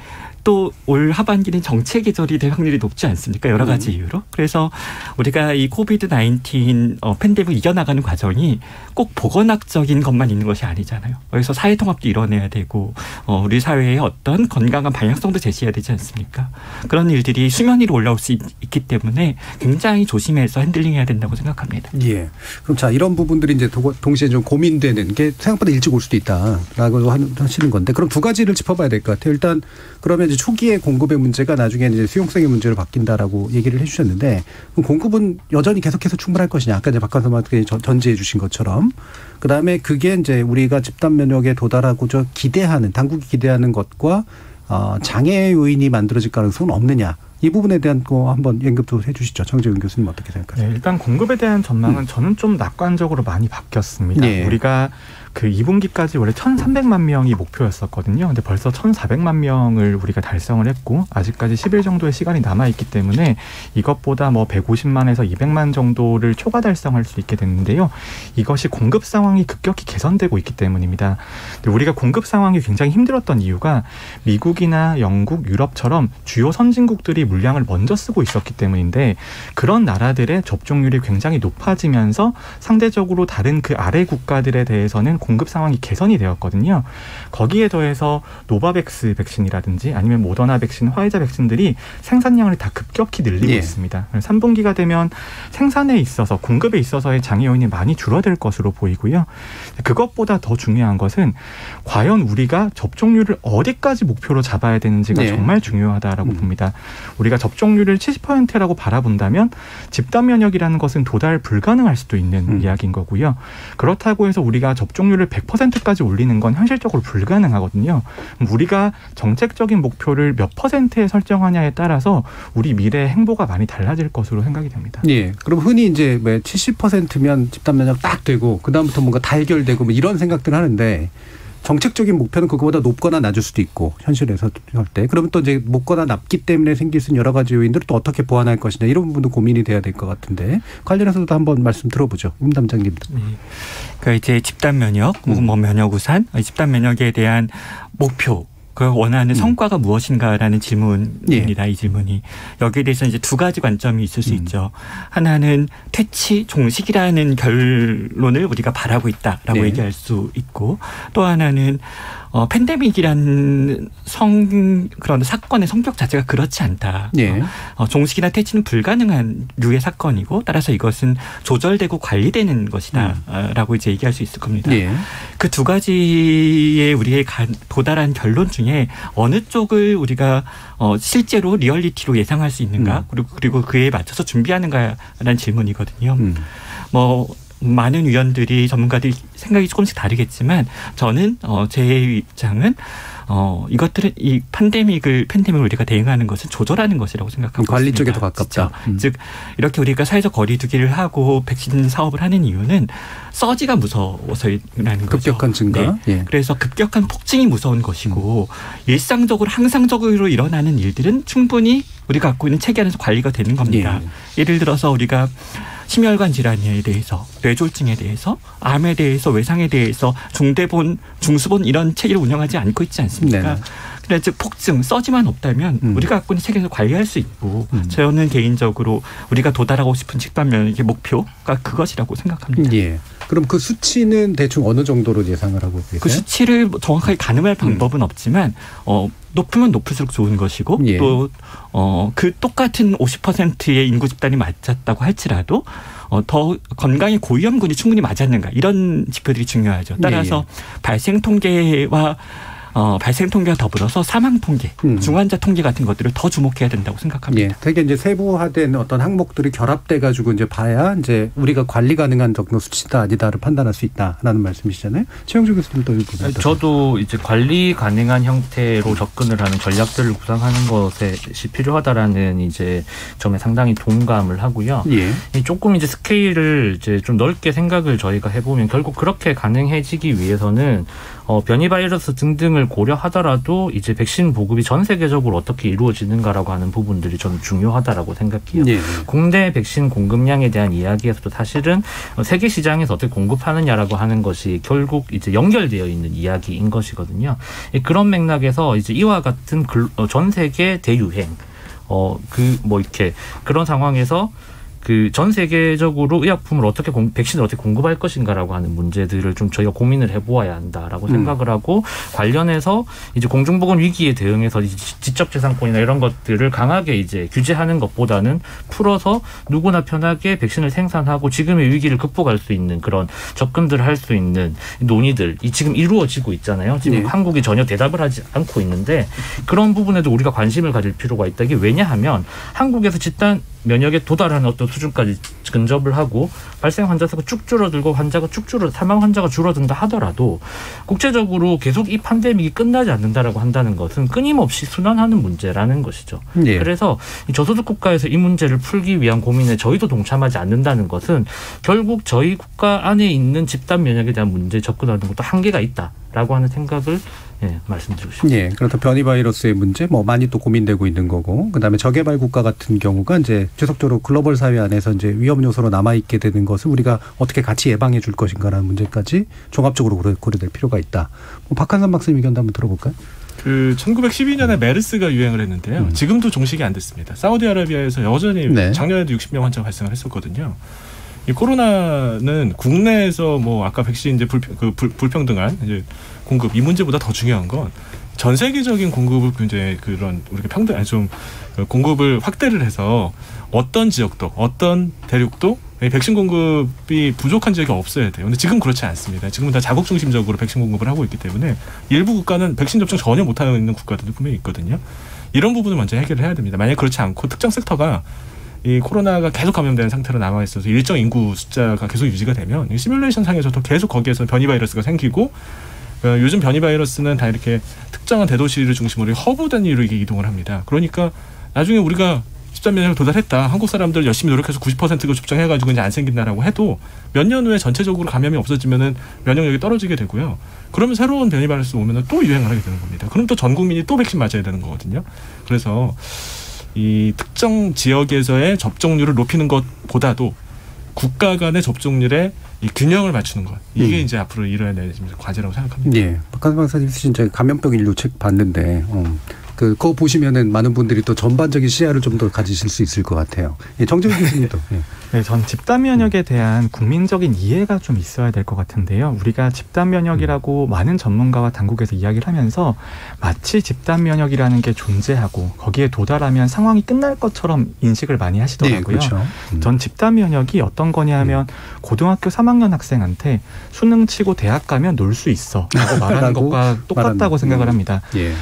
또 올 하반기는 정체 계절이 될 확률이 높지 않습니까? 여러 가지 이유로. 그래서 우리가 이 코비드-19 팬데믹을 이겨나가는 과정이 꼭 보건학적인 것만 있는 것이 아니잖아요. 그래서 사회통합도 이뤄내야 되고 우리 사회의 어떤 건강한 방향성도 제시해야 되지 않습니까? 그런 일들이 수면 위로 올라올 수 있기 때문에 굉장히 조심해서 핸들링해야 된다고 생각합니다. 예. 그럼 자, 이런 부분들이 이제 동시에 좀 고민되는 게 생각보다 일찍 올 수도 있다라고 하시는 건데, 그럼 두 가지를 짚어봐야 될 것 같아요. 일단 그러면 이제 초기에 공급의 문제가 나중에 이제 수용성의 문제로 바뀐다라고 얘기를 해주셨는데, 그럼 공급은 여전히 계속해서 충분할 것이냐? 아까 이제 박한선 의원님이 전제해 주신 것처럼. 그 다음에 그게 이제 우리가 집단 면역에 도달하고자 기대하는, 당국이 기대하는 것과 장애 요인이 만들어질 가능성은 없느냐? 이 부분에 대한 거 한번 연결도 해 주시죠. 정재훈 교수님 어떻게 생각하세요? 네, 일단 공급에 대한 전망은 저는 좀 낙관적으로 많이 바뀌었습니다. 네. 우리가 그 2분기까지 원래 1,300만 명이 목표였었거든요. 근데 벌써 1,400만 명을 우리가 달성을 했고, 아직까지 10일 정도의 시간이 남아있기 때문에 이것보다 뭐 150만에서 200만 정도를 초과 달성할 수 있게 됐는데요. 이것이 공급 상황이 급격히 개선되고 있기 때문입니다. 근데 우리가 공급 상황이 굉장히 힘들었던 이유가 미국이나 영국, 유럽처럼 주요 선진국들이 물량을 먼저 쓰고 있었기 때문인데, 그런 나라들의 접종률이 굉장히 높아지면서 상대적으로 다른 그 아래 국가들에 대해서는 공급 상황이 개선이 되었거든요. 거기에 더해서 노바백스 백신이라든지 아니면 모더나 백신, 화이자 백신들이 생산량을 다 급격히 늘리고 있습니다. 3분기가 되면 생산에 있어서, 공급에 있어서의 장애 요인이 많이 줄어들 것으로 보이고요. 그것보다 더 중요한 것은 과연 우리가 접종률을 어디까지 목표로 잡아야 되는지가 정말 중요하다라고 봅니다. 우리가 접종률을 70%라고 바라본다면 집단 면역이라는 것은 도달 불가능할 수도 있는 이야기인 거고요. 그렇다고 해서 우리가 접종률을 100%까지 올리는 건 현실적으로 불가능하거든요. 우리가 정책적인 목표를 몇 %에 설정하냐에 따라서 우리 미래의 행보가 많이 달라질 것으로 생각이 됩니다. 예. 그럼 흔히 이제 70%면 집단 면역 딱 되고 그다음부터 뭔가 다 해결되고 뭐 이런 생각들 하는데, 정책적인 목표는 그거보다 높거나 낮을 수도 있고, 현실에서 할 때. 그러면 또 이제 높거나 낮기 때문에 생길 수 있는 여러 가지 요인들을 또 어떻게 보완할 것이냐, 이런 부분도 고민이 돼야 될 것 같은데, 관련해서도 한번 말씀 들어보죠. 임 담장님. 그러니까 이제 집단 면역, 뭐 면역 우산, 집단 면역에 대한 목표, 그 원하는 성과가 무엇인가라는 질문입니다. 이 질문이. 여기에 대해서 이제 두 가지 관점이 있을 수 있죠. 하나는 퇴치, 종식이라는 결론을 우리가 바라고 있다라고 얘기할 수 있고, 또 하나는 팬데믹이라는 그런 사건의 성격 자체가 그렇지 않다. 종식이나 퇴치는 불가능한 류의 사건이고, 따라서 이것은 조절되고 관리되는 것이다라고 이제 얘기할 수 있을 겁니다. 그 두 가지의 우리의 도달한 결론 중에 어느 쪽을 우리가 실제로 리얼리티로 예상할 수 있는가, 그리고 그에 맞춰서 준비하는가라는 질문이거든요. 많은 위원들이, 전문가들이 생각이 조금씩 다르겠지만, 저는 제 입장은 이것들은 이 팬데믹을 우리가 대응하는 것은 조절하는 것이라고 생각하고 관리 있습니다. 쪽에 더 가깝다. 즉 이렇게 우리가 사회적 거리두기를 하고 백신 사업을 하는 이유는 서지가 무서워서라는 거죠. 급격한 증가. 그래서 급격한 폭증이 무서운 것이고, 일상적으로 항상적으로 일어나는 일들은 충분히 우리가 갖고 있는 체계 안에서 관리가 되는 겁니다. 예를 들어서 우리가 심혈관 질환에 대해서, 뇌졸중에 대해서, 암에 대해서, 외상에 대해서 중대본, 중수본 이런 체계를 운영하지 않고 있지 않습니까? 그래서 즉 폭증, 서지만 없다면 우리가 갖고 있는 체계에서 관리할 수 있고, 저는 개인적으로 우리가 도달하고 싶은 집단 면역의 목표가 그것이라고 생각합니다. 그럼 그 수치는 대충 어느 정도로 예상을 하고 계세요? 그 수치를 정확하게 가늠할 방법은 없지만 높으면 높을수록 좋은 것이고, 또 그 똑같은 50%의 인구 집단이 맞았다고 할지라도 더 건강에 고위험군이 충분히 맞았는가, 이런 지표들이 중요하죠. 따라서 발생 통계와 더불어서 사망 통계, 중환자 통계 같은 것들을 더 주목해야 된다고 생각합니다. 되게 이제 세부화된 어떤 항목들이 결합돼 가지고 이제 봐야 이제 우리가 관리 가능한 정도 수치다 아니다를 판단할 수 있다라는 말씀이시잖아요. 최영주 교수님도 이 부분. 저도 이제 관리 가능한 형태로 접근을 하는 전략들을 구상하는 것이 필요하다라는 이제 점에 상당히 동감을 하고요. 조금 이제 스케일을 이제 좀 넓게 생각을 저희가 해보면, 결국 그렇게 가능해지기 위해서는 변이 바이러스 등등을 고려하더라도 이제 백신 보급이 전 세계적으로 어떻게 이루어지는가라고 하는 부분들이 저는 중요하다라고 생각해요. 네. 국내 백신 공급량에 대한 이야기에서도 사실은 세계 시장에서 어떻게 공급하느냐라고 하는 것이 결국 이제 연결되어 있는 이야기인 것이거든요. 그런 맥락에서 이제 이와 같은 전 세계 대유행 이렇게 그런 상황에서 그 전 세계적으로 의약품을 어떻게 백신을 어떻게 공급할 것인가라고 하는 문제들을 좀 저희가 고민을 해보아야 한다라고 생각을 하고 관련해서 이제 공중보건 위기에 대응해서 지적재산권이나 이런 것들을 강하게 이제 규제하는 것보다는 풀어서 누구나 편하게 백신을 생산하고 지금의 위기를 극복할 수 있는 그런 접근들을 할 수 있는 논의들이 지금 이루어지고 있잖아요. 지금 한국이 전혀 대답을 하지 않고 있는데 그런 부분에도 우리가 관심을 가질 필요가 있다. 이게 왜냐하면 한국에서 집단 면역에 도달하는 어떤 수준까지 근접을 하고 발생 환자 수가 쭉 줄어들고 사망 환자가 줄어든다 하더라도 국제적으로 계속 이 팬데믹이 끝나지 않는다라고 한다는 것은 끊임없이 순환하는 문제라는 것이죠. 그래서 저소득 국가에서 이 문제를 풀기 위한 고민에 저희도 동참하지 않는다는 것은 결국 저희 국가 안에 있는 집단 면역에 대한 문제에 접근하는 것도 한계가 있다라고 하는 생각을 말씀드리고 싶습니다. 그렇다 변이 바이러스의 문제 많이 또 고민되고 있는 거고, 그다음에 저개발 국가 같은 경우가 이제 지속적으로 글로벌 사회 안에서 이제 위험 요소로 남아 있게 되는 것을 우리가 어떻게 같이 예방해 줄 것인가라는 문제까지 종합적으로 고려될 필요가 있다. 박한선 박사님 의견도 한번 들어볼까요? 1912년에 메르스가 유행을 했는데요. 지금도 종식이 안 됐습니다. 사우디아라비아에서 여전히 작년에도 60명 환자가 발생을 했었거든요. 이 코로나는 국내에서 아까 백신 이제 불평등한 이제 공급 이 문제보다 더 중요한 건 전 세계적인 공급을 이제 그런 우리가 공급을 확대를 해서 어떤 지역도 어떤 대륙도 백신 공급이 부족한 지역이 없어야 돼요. 근데 지금 그렇지 않습니다. 지금은 다 자국 중심적으로 백신 공급을 하고 있기 때문에 일부 국가는 백신 접종 전혀 못하고 있는 국가들도 분명히 있거든요. 이런 부분을 먼저 해결을 해야 됩니다. 만약 그렇지 않고 특정 섹터가 이 코로나가 계속 감염되는 상태로 남아있어서 일정 인구 숫자가 계속 유지가 되면 시뮬레이션 상에서도 계속 거기에서 변이 바이러스가 생기고 요즘 변이 바이러스는 다 이렇게 특정한 대도시를 중심으로 허브 단위로 이동을 합니다. 그러니까 나중에 우리가 집단 면역을 도달했다. 한국 사람들 열심히 노력해서 90%가 접종해가지고 이제 안 생긴다라고 해도 몇 년 후에 전체적으로 감염이 없어지면은 면역력이 떨어지게 되고요. 그러면 새로운 변이 바이러스 오면은 또 유행을 하게 되는 겁니다. 그럼 또 전 국민이 또 백신 맞아야 되는 거거든요. 그래서 이 특정 지역에서의 접종률을 높이는 것보다도 국가 간의 접종률에 이 균형을 맞추는 것. 이게 이제 앞으로 이뤄야 될 과제라고 생각합니다. 박한선 박사님 쓰신 감염병 인류 책 봤는데 그거 보시면은 많은 분들이 또 전반적인 시야를 좀 더 가지실 수 있을 것 같아요. 정재훈 교수님도. 네, 전 집단 면역에 대한 국민적인 이해가 좀 있어야 될 것 같은데요. 우리가 집단 면역이라고 많은 전문가와 당국에서 이야기를 하면서 마치 집단 면역이라는 게 존재하고 거기에 도달하면 상황이 끝날 것처럼 인식을 많이 하시더라고요. 그렇죠. 전 집단 면역이 어떤 거냐 하면 고등학교 3학년 학생한테 수능 치고 대학 가면 놀 수 있어 라고 말하는 것과 똑같다고 생각을 합니다.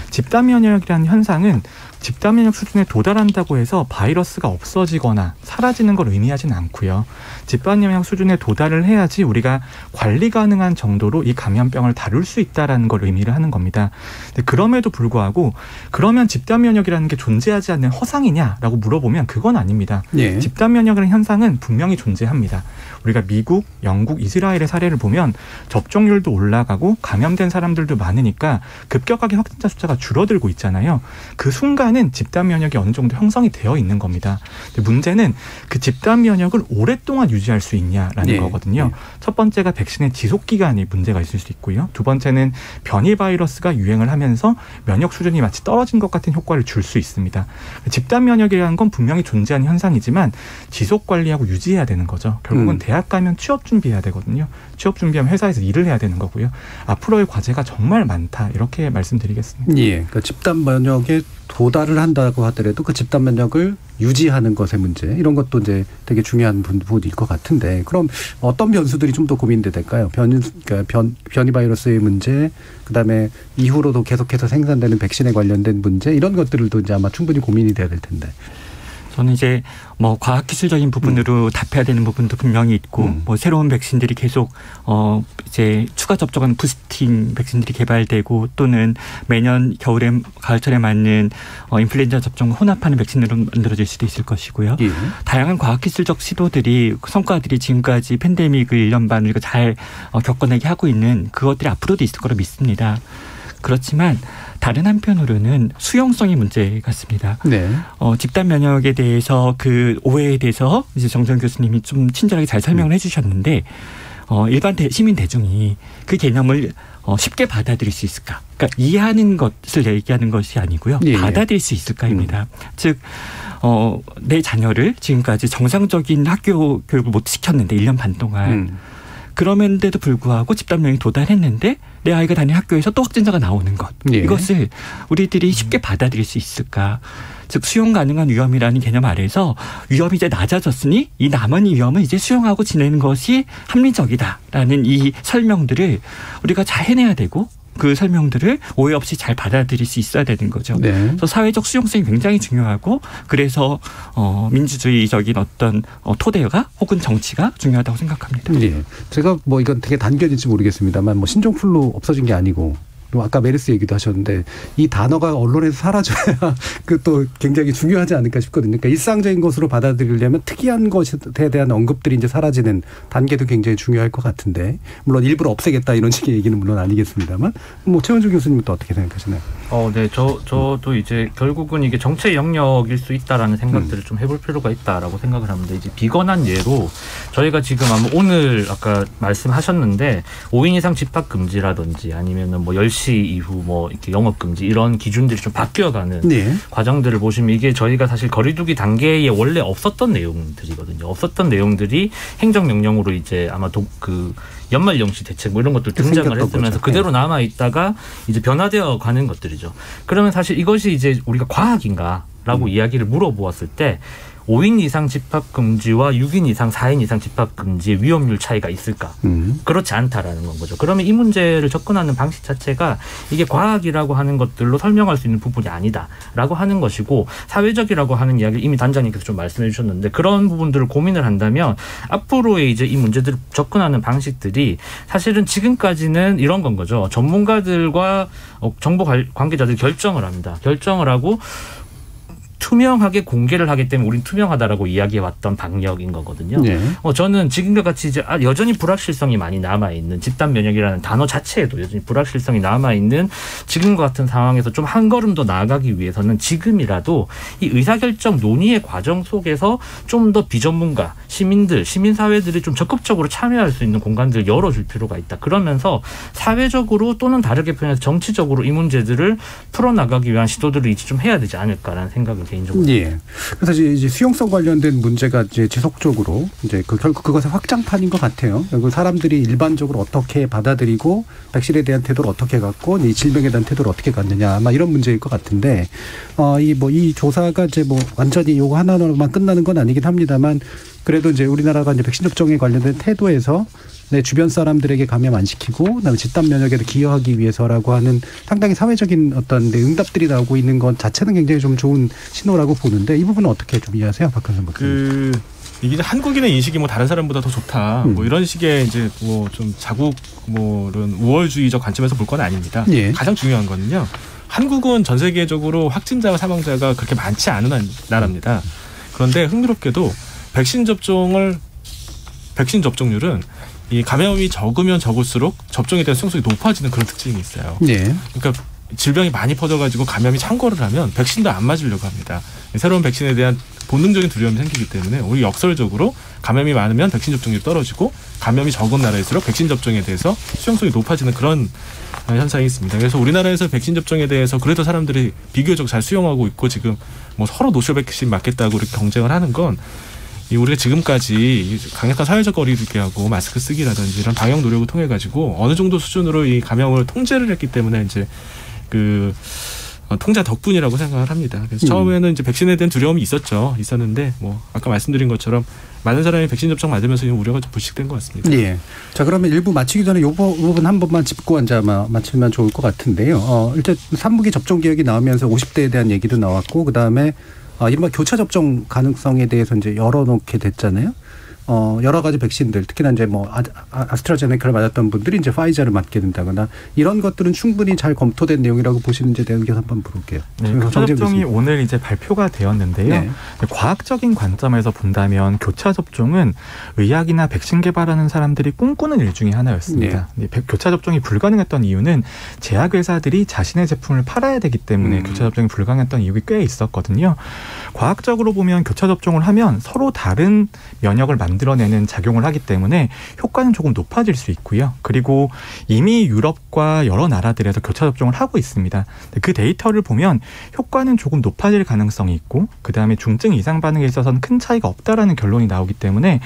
집단 면역이라는 현상은 집단 면역 수준에 도달한다고 해서 바이러스가 없어지거나 사라지는 걸 의미하지는 않고요. 집단 면역 수준에 도달을 해야지 우리가 관리 가능한 정도로 이 감염병을 다룰 수 있다는 걸 의미를 하는 겁니다. 근데 그럼에도 불구하고 그러면 집단 면역이라는 게 존재하지 않는 허상이냐라고 물어보면 그건 아닙니다. 집단 면역이라는 현상은 분명히 존재합니다. 우리가 미국, 영국, 이스라엘의 사례를 보면 접종률도 올라가고 감염된 사람들도 많으니까 급격하게 확진자 숫자가 줄어들고 있잖아요. 그 순간은 집단 면역이 어느 정도 형성이 되어 있는 겁니다. 근데 문제는 그 집단 면역을 오랫동안 유지할 수 있냐라는 거거든요. 첫 번째가 백신의 지속 기간이 문제가 있을 수 있고요. 두 번째는 변이 바이러스가 유행을 하면서 면역 수준이 마치 떨어진 것 같은 효과를 줄 수 있습니다. 집단 면역이라는 건 분명히 존재하는 현상이지만 지속 관리하고 유지해야 되는 거죠. 결국은 대학 가면 취업 준비해야 되거든요. 취업 준비하면 회사에서 일을 해야 되는 거고요. 앞으로의 과제가 정말 많다. 이렇게 말씀드리겠습니다. 그러니까 집단 면역에 도달을 한다고 하더라도 그 집단 면역을 유지하는 것의 문제 이런 것도 이제 되게 중요한 부분일 것 같은데 그럼 어떤 변수들이 좀 더 고민돼 될까요? 변이 바이러스의 문제, 그다음에 이후로도 계속해서 생산되는 백신에 관련된 문제 이런 것들도 이제 아마 충분히 고민이 돼야 될 텐데. 저는 이제 뭐 과학기술적인 부분으로 답해야 되는 부분도 분명히 있고 뭐 새로운 백신들이 계속 이제 추가 접종한 부스팅 백신들이 개발되고 또는 매년 겨울에 가을철에 맞는 인플루엔자 접종 혼합하는 백신으로 만들어질 수도 있을 것이고요. 예. 다양한 과학기술적 시도들이 성과들이 지금까지 팬데믹을 1년 반 우리가 잘 겪어내게 하고 있는 그것들이 앞으로도 있을 거로 믿습니다. 그렇지만 다른 한편으로는 수용성이 문제 같습니다. 네. 집단 면역에 대해서 그 오해에 대해서 이제 정재훈 교수님이 좀 친절하게 잘 설명을 해주셨는데 일반 시민 대중이 그 개념을 쉽게 받아들일 수 있을까? 그러니까 이해하는 것을 얘기하는 것이 아니고요. 예. 받아들일 수 있을까입니다. 즉 내 자녀를 지금까지 정상적인 학교 교육을 못 시켰는데 1년 반 동안 그럼에도 불구하고 집단 면역이 도달했는데 내 아이가 다니는 학교에서 또 확진자가 나오는 것. 예. 이것을 우리들이 쉽게 받아들일 수 있을까. 즉 수용 가능한 위험이라는 개념 아래서 위험이 이제 낮아졌으니 이 남은 위험을 이제 수용하고 지내는 것이 합리적이다라는 이 설명들을 우리가 잘 해내야 되고 그 설명들을 오해 없이 잘 받아들일 수 있어야 되는 거죠. 네. 그래서 사회적 수용성이 굉장히 중요하고 그래서 민주주의적인 어떤 토대가 혹은 정치가 중요하다고 생각합니다. 네. 제가 뭐 이건 되게 단견일지 모르겠습니다만 뭐 신종플루 없어진 게 아니고 아까 메르스 얘기도 하셨는데 이 단어가 언론에서 사라져야 그 또 굉장히 중요하지 않을까 싶거든요. 그러니까 일상적인 것으로 받아들이려면 특이한 것에 대한 언급들이 이제 사라지는 단계도 굉장히 중요할 것 같은데 물론 일부러 없애겠다 이런 식의 얘기는 물론 아니겠습니다만 뭐 최원주 교수님은 또 어떻게 생각하시나요? 네, 저도 이제 결국은 이게 정체 영역일 수 있다라는 생각들을 좀 해볼 필요가 있다라고 생각을 합니다. 이제 비건한 예로 저희가 지금 아마 오늘 아까 말씀하셨는데 5인 이상 집합 금지라든지 아니면은 뭐 10시 이후 뭐 이렇게 영업 금지 이런 기준들이 좀 바뀌어가는 네. 과정들을 보시면 이게 저희가 사실 거리두기 단계에 원래 없었던 내용들이거든요. 없었던 내용들이 행정명령으로 이제 아마 그 연말연시 대책 뭐 이런 것들 등장을 했으면서 그대로 남아 있다가 이제 변화되어 가는 것들이죠. 그러면 사실 이것이 이제 우리가 과학인가라고 이야기를 물어보았을 때 5인 이상 집합 금지와 6인 이상 4인 이상 집합 금지의 위험률 차이가 있을까? 그렇지 않다라는 건 거죠. 그러면 이 문제를 접근하는 방식 자체가 이게 과학이라고 하는 것들로 설명할 수 있는 부분이 아니다라고 하는 것이고 사회적이라고 하는 이야기를 이미 단장님께서 좀 말씀해 주셨는데 그런 부분들을 고민을 한다면 앞으로의 이제 이 문제들을 접근하는 방식들이 사실은 지금까지는 이런 건 거죠. 전문가들과 정보 관계자들이 결정을 합니다. 결정을 하고 투명하게 공개를 하기 때문에 우린 투명하다라고 이야기해왔던 방역인 거거든요. 네. 저는 지금과 같이 이제 여전히 불확실성이 많이 남아있는 집단 면역이라는 단어 자체에도 여전히 불확실성이 남아있는 지금과 같은 상황에서 좀 한 걸음 더 나아가기 위해서는 지금이라도 이 의사결정 논의의 과정 속에서 좀 더 비전문가, 시민들, 시민사회들이 좀 적극적으로 참여할 수 있는 공간들을 열어줄 필요가 있다. 그러면서 사회적으로 또는 다르게 표현해서 정치적으로 이 문제들을 풀어나가기 위한 시도들을 이제 좀 해야 되지 않을까라는 생각을 개인적으로. 예. 그래서 이제 수용성 관련된 문제가 이제 지속적으로 이제 결국 그것의 확장판인 것 같아요. 결국 사람들이 일반적으로 어떻게 받아들이고 백신에 대한 태도를 어떻게 갖고 이 질병에 대한 태도를 어떻게 갖느냐 아마 이런 문제일 것 같은데 이 조사가 이제 뭐 완전히 요거 하나로만 끝나는 건 아니긴 합니다만 그래도 이제 우리나라가 이제 백신 접종에 관련된 태도에서 내 주변 사람들에게 감염 안 시키고 그다음에 집단 면역에도 기여하기 위해서라고 하는 상당히 사회적인 어떤 응답들이 나오고 있는 것 자체는 굉장히 좀 좋은 신호라고 보는데 이 부분은 어떻게 좀 이해하세요, 박한선 박사님? 이게 한국인의 인식이 뭐 다른 사람보다 더 좋다. 뭐 이런 식의 이제 뭐 좀 자국 뭐 이런 우월주의적 관점에서 볼 건 아닙니다. 예. 가장 중요한 거는요. 한국은 전 세계적으로 확진자와 사망자가 그렇게 많지 않은 나라입니다. 그런데 흥미롭게도 백신 접종률은 이 감염이 적으면 적을수록 접종에 대한 수용성이 높아지는 그런 특징이 있어요. 네. 그러니까 질병이 많이 퍼져가지고 감염이 창궐을 하면 백신도 안 맞으려고 합니다. 새로운 백신에 대한 본능적인 두려움이 생기기 때문에 오히려 역설적으로 감염이 많으면 백신 접종률이 떨어지고 감염이 적은 나라일수록 백신 접종에 대해서 수용성이 높아지는 그런 현상이 있습니다. 그래서 우리나라에서 백신 접종에 대해서 그래도 사람들이 비교적 잘 수용하고 있고 지금 뭐 서로 노쇼 백신 맞겠다고 이렇게 경쟁을 하는 건 우리가 지금까지 강력한 사회적 거리두기하고 마스크 쓰기라든지 이런 방역 노력을 통해 가지고 어느 정도 수준으로 이 감염을 통제를 했기 때문에 이제 그 통제 덕분이라고 생각을 합니다. 그래서 처음에는 이제 백신에 대한 두려움이 있었는데 뭐 아까 말씀드린 것처럼 많은 사람이 백신 접종 맞으면서 우려가 좀 불식된 것 같습니다. 예. 자, 그러면 일부 마치기 전에 이 부분 한 번만 짚고 앉아 마치면 좋을 것 같은데요. 일단 3분기 접종 계획이 나오면서 50대에 대한 얘기도 나왔고 그다음에 이른바 교차 접종 가능성에 대해서 이제 열어놓게 됐잖아요. 여러 가지 백신들, 특히나 이제 뭐 아스트라제네카를 맞았던 분들이 이제 파이자를 맞게 된다거나 이런 것들은 충분히 잘 검토된 내용이라고 보시는지에 대한 의견 한번 물어볼게요. 네, 교차 접종이 오늘 이제 발표가 되었는데요. 네. 과학적인 관점에서 본다면 교차 접종은 의학이나 백신 개발하는 사람들이 꿈꾸는 일 중에 하나였습니다. 네. 교차 접종이 불가능했던 이유는 제약 회사들이 자신의 제품을 팔아야 되기 때문에 교차 접종이 불가능했던 이유가 꽤 있었거든요. 과학적으로 보면 교차 접종을 하면 서로 다른 면역을 만들어내는 작용을 하기 때문에 효과는 조금 높아질 수 있고요. 그리고 이미 유럽과 여러 나라들에서 교차 접종을 하고 있습니다. 그 데이터를 보면 효과는 조금 높아질 가능성이 있고 그다음에 중증 이상 반응에 있어서는 큰 차이가 없다라는 결론이 나오기 때문에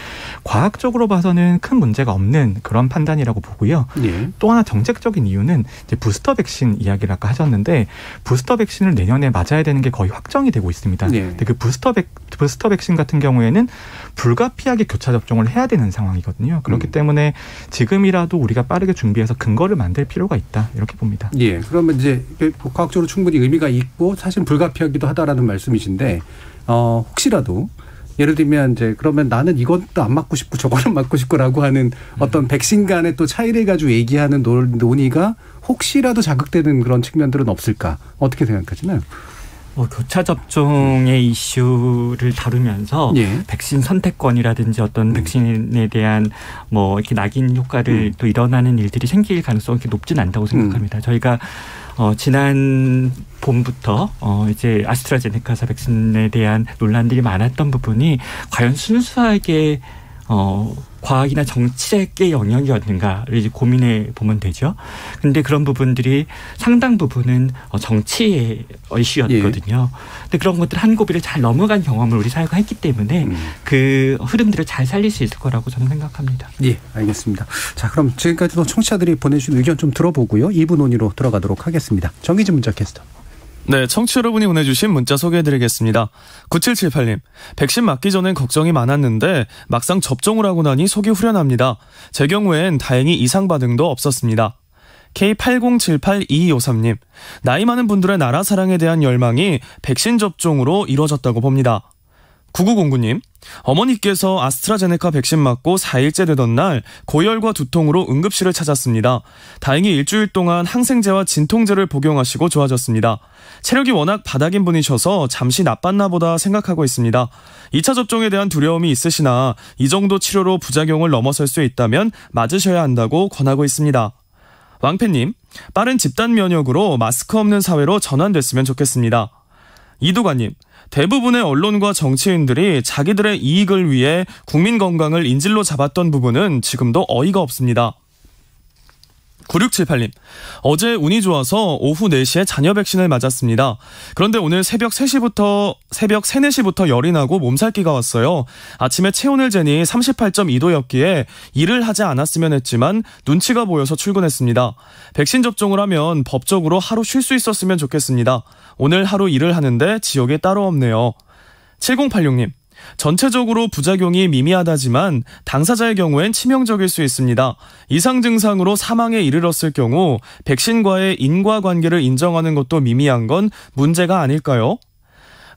과학적으로 봐서는 큰 문제가 없는 그런 판단이라고 보고요. 예. 또 하나 정책적인 이유는 이제 부스터 백신 이야기를 아까 하셨는데 부스터 백신을 내년에 맞아야 되는 게 거의 확정이 되고 있습니다. 예. 근데 그 부스터 백신 같은 경우에는 불가피하게 교차 접종을 해야 되는 상황이거든요. 그렇기 때문에 지금이라도 우리가 빠르게 준비해서 근거를 만들 필요가 있다. 이렇게 봅니다. 예. 그러면 이제 과학적으로 충분히 의미가 있고 사실 불가피하기도 하다라는 말씀이신데 혹시라도 예를 들면 이제 그러면 나는 이것도 안 맞고 싶고 저거는 맞고 싶고라고 하는 어떤 백신 간의 또 차이를 가지고 얘기하는 논의가 혹시라도 자극되는 그런 측면들은 없을까? 어떻게 생각하시나요? 교차 접종의 이슈를 다루면서 백신 선택권이라든지 어떤 백신에 대한 뭐 이렇게 낙인 효과를 또 일어나는 일들이 생길 가능성이 이렇게 높지는 않다고 생각합니다. 저희가 지난 봄부터 이제 아스트라제네카사 백신에 대한 논란들이 많았던 부분이 과연 순수하게 과학이나 정책의 영역이었는가를 이제 고민해 보면 되죠. 그런데 그런 부분들이 상당 부분은 정치의 이슈였거든요. 근데 그런 것들 한 고비를 잘 넘어간 경험을 우리 사회가 했기 때문에 그 흐름들을 잘 살릴 수 있을 거라고 저는 생각합니다. 예, 알겠습니다. 자, 그럼 지금까지도 청취자들이 보내주신 의견 좀 들어보고요. 2부 논의로 들어가도록 하겠습니다. 정의진 문자 캐스터. 네, 청취자 여러분이 보내주신 문자 소개해드리겠습니다. 9778님, 백신 맞기 전엔 걱정이 많았는데 막상 접종을 하고 나니 속이 후련합니다. 제 경우엔 다행히 이상 반응도 없었습니다. K80782253님, 나이 많은 분들의 나라 사랑에 대한 열망이 백신 접종으로 이루어졌다고 봅니다. 9909님, 어머니께서 아스트라제네카 백신 맞고 4일째 되던 날 고열과 두통으로 응급실을 찾았습니다. 다행히 일주일 동안 항생제와 진통제를 복용하시고 좋아졌습니다. 체력이 워낙 바닥인 분이셔서 잠시 나빴나 보다 생각하고 있습니다. 2차 접종에 대한 두려움이 있으시나 이 정도 치료로 부작용을 넘어설 수 있다면 맞으셔야 한다고 권하고 있습니다. 왕팬님, 빠른 집단 면역으로 마스크 없는 사회로 전환됐으면 좋겠습니다. 이두관님, 대부분의 언론과 정치인들이 자기들의 이익을 위해 국민 건강을 인질로 잡았던 부분은 지금도 어이가 없습니다. 9678님, 어제 운이 좋아서 오후 4시에 자녀 백신을 맞았습니다. 그런데 오늘 새벽 3, 4시부터 열이 나고 몸살기가 왔어요. 아침에 체온을 재니 38.2도였기에 일을 하지 않았으면 했지만 눈치가 보여서 출근했습니다. 백신 접종을 하면 법적으로 하루 쉴 수 있었으면 좋겠습니다. 오늘 하루 일을 하는데 지옥이 따로 없네요. 7086님, 전체적으로 부작용이 미미하다지만 당사자의 경우엔 치명적일 수 있습니다. 이상 증상으로 사망에 이르렀을 경우 백신과의 인과관계를 인정하는 것도 미미한 건 문제가 아닐까요?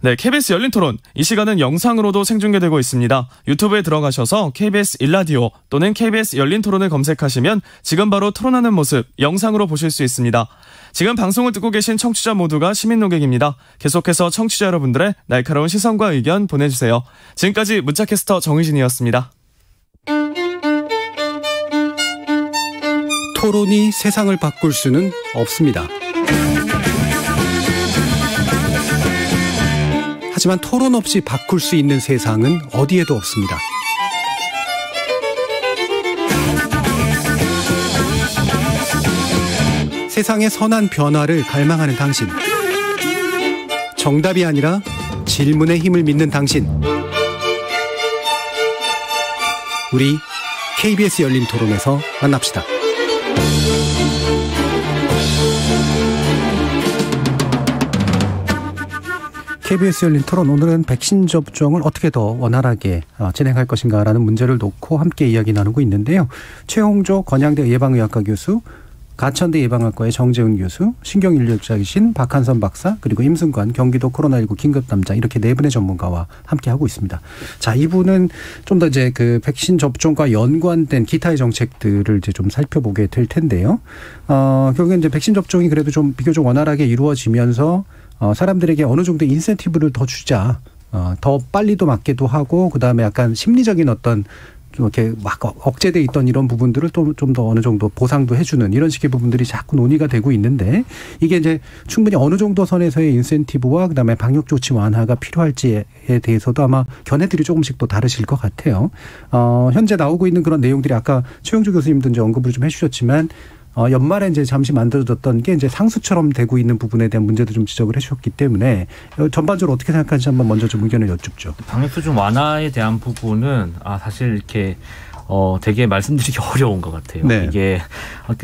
네, KBS 열린 토론. 이 시간은 영상으로도 생중계되고 있습니다. 유튜브에 들어가셔서 KBS 일라디오 또는 KBS 열린 토론을 검색하시면 지금 바로 토론하는 모습 영상으로 보실 수 있습니다. 지금 방송을 듣고 계신 청취자 모두가 시민 노객입니다. 계속해서 청취자 여러분들의 날카로운 시선과 의견 보내주세요. 지금까지 문자캐스터 정의진이었습니다. 토론이 세상을 바꿀 수는 없습니다. 하지만 토론 없이 바꿀 수 있는 세상은 어디에도 없습니다. 세상의 선한 변화를 갈망하는 당신. 정답이 아니라 질문의 힘을 믿는 당신. 우리 KBS 열린 토론에서 만납시다. KBS 열린 토론, 오늘은 백신 접종을 어떻게 더 원활하게 진행할 것인가라는 문제를 놓고 함께 이야기 나누고 있는데요. 최홍조 건양대 예방의학과 교수, 가천대 예방학과의 정재훈 교수, 신경인류학자이신 박한선 박사, 그리고 임승관 경기도 코로나19 긴급담당 이렇게 네 분의 전문가와 함께하고 있습니다. 자, 이분은 좀 더 이제 그 백신 접종과 연관된 기타의 정책들을 이제 좀 살펴보게 될 텐데요. 결국엔 이제 백신 접종이 그래도 좀 비교적 원활하게 이루어지면서 사람들에게 어느 정도 인센티브를 더 주자. 더 빨리도 맞게도 하고 그다음에 약간 심리적인 어떤 이렇게 막 억제돼 있던 이런 부분들을 또 좀 더 어느 정도 보상도 해주는 이런 식의 부분들이 자꾸 논의가 되고 있는데 이게 이제 충분히 어느 정도 선에서의 인센티브와 그다음에 방역 조치 완화가 필요할지에 대해서도 아마 견해들이 조금씩 또 다르실 것 같아요. 현재 나오고 있는 그런 내용들이 아까 최영주 교수님도 이제 언급을 좀 해주셨지만 연말에 이제 잠시 만들어졌던 게 이제 상수처럼 되고 있는 부분에 대한 문제도 좀 지적을 해주셨기 때문에 전반적으로 어떻게 생각하는지 한번 먼저 좀 의견을 여쭙죠. 방역 수준 완화에 대한 부분은 사실 이렇게 되게 말씀드리기 어려운 것 같아요. 네. 이게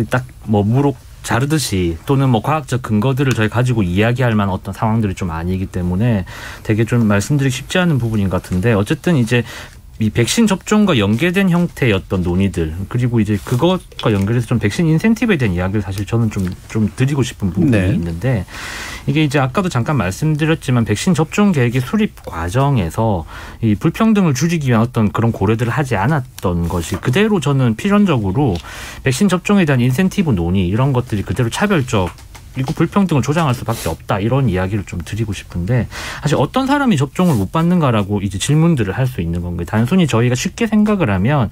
딱 뭐 무록 자르듯이 또는 뭐 과학적 근거들을 저희 가지고 이야기할 만한 어떤 상황들이 좀 아니기 때문에 되게 좀 말씀드리기 쉽지 않은 부분인 것 같은데 어쨌든 이제 이 백신 접종과 연계된 형태의 어떤 논의들 그리고 이제 그것과 연결해서 좀 백신 인센티브에 대한 이야기를 사실 저는 좀 드리고 싶은 부분이 네. 있는데 이게 이제 아까도 잠깐 말씀드렸지만 백신 접종 계획의 수립 과정에서 이 불평등을 줄이기 위한 어떤 그런 고려들을 하지 않았던 것이 그대로 저는 필연적으로 백신 접종에 대한 인센티브 논의 이런 것들이 그대로 차별적 그리고 불평등을 조장할 수밖에 없다 이런 이야기를 좀 드리고 싶은데 사실 어떤 사람이 접종을 못 받는가라고 이제 질문들을 할 수 있는 건가요? 단순히 저희가 쉽게 생각을 하면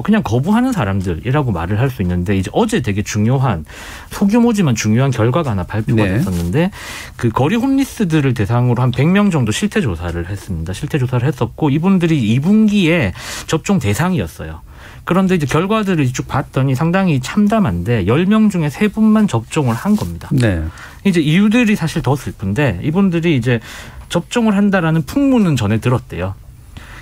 그냥 거부하는 사람들이라고 말을 할 수 있는데 이제 어제 되게 중요한 소규모지만 중요한 결과가 하나 발표가 네. 됐었는데 그 거리 홈리스들을 대상으로 한 100명 정도 실태 조사를 했습니다. 실태 조사를 했었고 이분들이 2분기에 접종 대상이었어요. 그런데 이제 결과들을 쭉 봤더니 상당히 참담한데 10명 중에 3분만 접종을 한 겁니다. 네. 이제 이유들이 사실 더 슬픈데 이분들이 이제 접종을 한다라는 풍문은 전해 들었대요.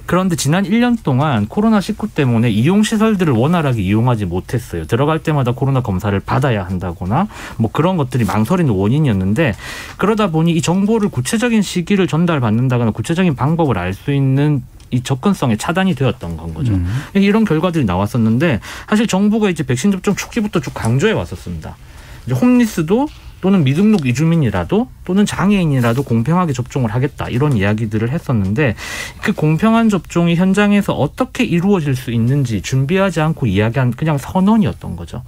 그런데 지난 1년 동안 코로나19 때문에 이용시설들을 원활하게 이용하지 못했어요. 들어갈 때마다 코로나 검사를 받아야 한다거나 뭐 그런 것들이 망설이는 원인이었는데 그러다 보니 이 정보를 구체적인 시기를 전달받는다거나 구체적인 방법을 알 수 있는 이 접근성에 차단이 되었던 건 거죠. 이런 결과들이 나왔었는데 사실 정부가 이제 백신 접종 초기부터 쭉 강조해 왔었습니다. 이제 홈리스도 또는 미등록 이주민이라도 또는 장애인이라도 공평하게 접종을 하겠다 이런 이야기들을 했었는데 그 공평한 접종이 현장에서 어떻게 이루어질 수 있는지 준비하지 않고 이야기한 그냥 선언이었던 거죠.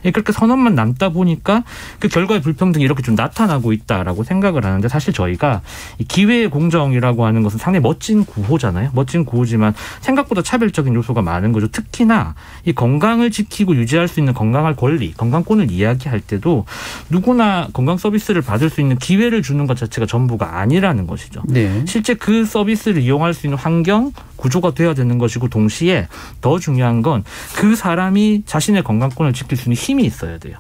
그렇게 선언만 남다 보니까 그 결과의 불평등이 이렇게 좀 나타나고 있다라고 생각을 하는데 사실 저희가 이 기회의 공정이라고 하는 것은 상당히 멋진 구호잖아요. 멋진 구호지만 생각보다 차별적인 요소가 많은 거죠. 특히나 이 건강을 지키고 유지할 수 있는 건강할 권리, 건강권을 이야기할 때도 누구나 건강 서비스를 받을 수 있는 기회를 주는 것 자체가 전부가 아니라는 것이죠. 네. 실제 그 서비스를 이용할 수 있는 환경, 구조가 돼야 되는 것이고 동시에 더 중요한 건 그 사람이 자신의 건강권을 지킬 수 있는 힘이 있어야 돼요.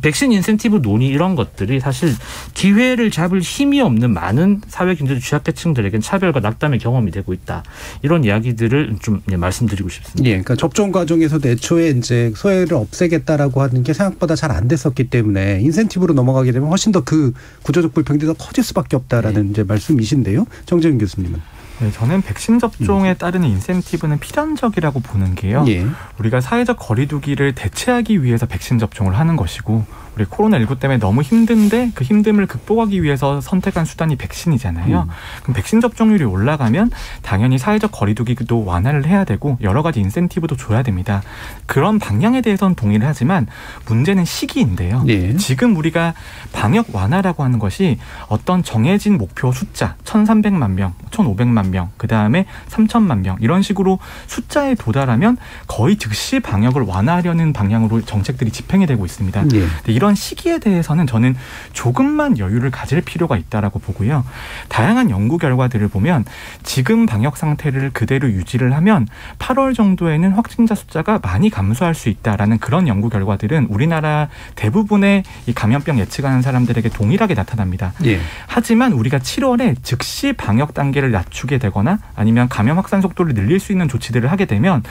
백신 인센티브 논의 이런 것들이 사실 기회를 잡을 힘이 없는 많은 사회 경제적 취약계층들에겐 차별과 낙담의 경험이 되고 있다. 이런 이야기들을 좀 말씀드리고 싶습니다. 예, 그러니까 접종 과정에서도 애초에 이제 소외를 없애겠다라고 하는 게 생각보다 잘 안 됐었기 때문에 인센티브로 넘어가게 되면 훨씬 더 그 구조적 불평등이 더 커질 수밖에 없다라는 네. 이제 말씀이신데요. 정재훈 교수님은. 네, 저는 백신 접종에 따르는 인센티브는 필연적이라고 보는 게요. 예. 우리가 사회적 거리두기를 대체하기 위해서 백신 접종을 하는 것이고 우리 코로나19 때문에 너무 힘든데 그 힘듦을 극복하기 위해서 선택한 수단이 백신이잖아요. 그럼 백신 접종률이 올라가면 당연히 사회적 거리두기도 완화를 해야 되고 여러 가지 인센티브도 줘야 됩니다. 그런 방향에 대해서는 동의를 하지만 문제는 시기인데요. 네. 지금 우리가 방역 완화라고 하는 것이 어떤 정해진 목표 숫자 1,300만 명, 1,500만 명, 그다음에 3,000만 명 이런 식으로 숫자에 도달하면 거의 즉시 방역을 완화하려는 방향으로 정책들이 집행이 되고 있습니다. 네. 이런 시기에 대해서는 저는 조금만 여유를 가질 필요가 있다라고 보고요. 다양한 연구 결과들을 보면 지금 방역 상태를 그대로 유지를 하면 8월 정도에는 확진자 숫자가 많이 감소할 수 있다라는 그런 연구 결과들은 우리나라 대부분의 이 감염병 예측하는 사람들에게 동일하게 나타납니다. 예. 하지만 우리가 7월에 즉시 방역 단계를 낮추게 줄이게 되거나 아니면 감염 확산 속도를 늘릴 수 있는 조치들을 하게 되면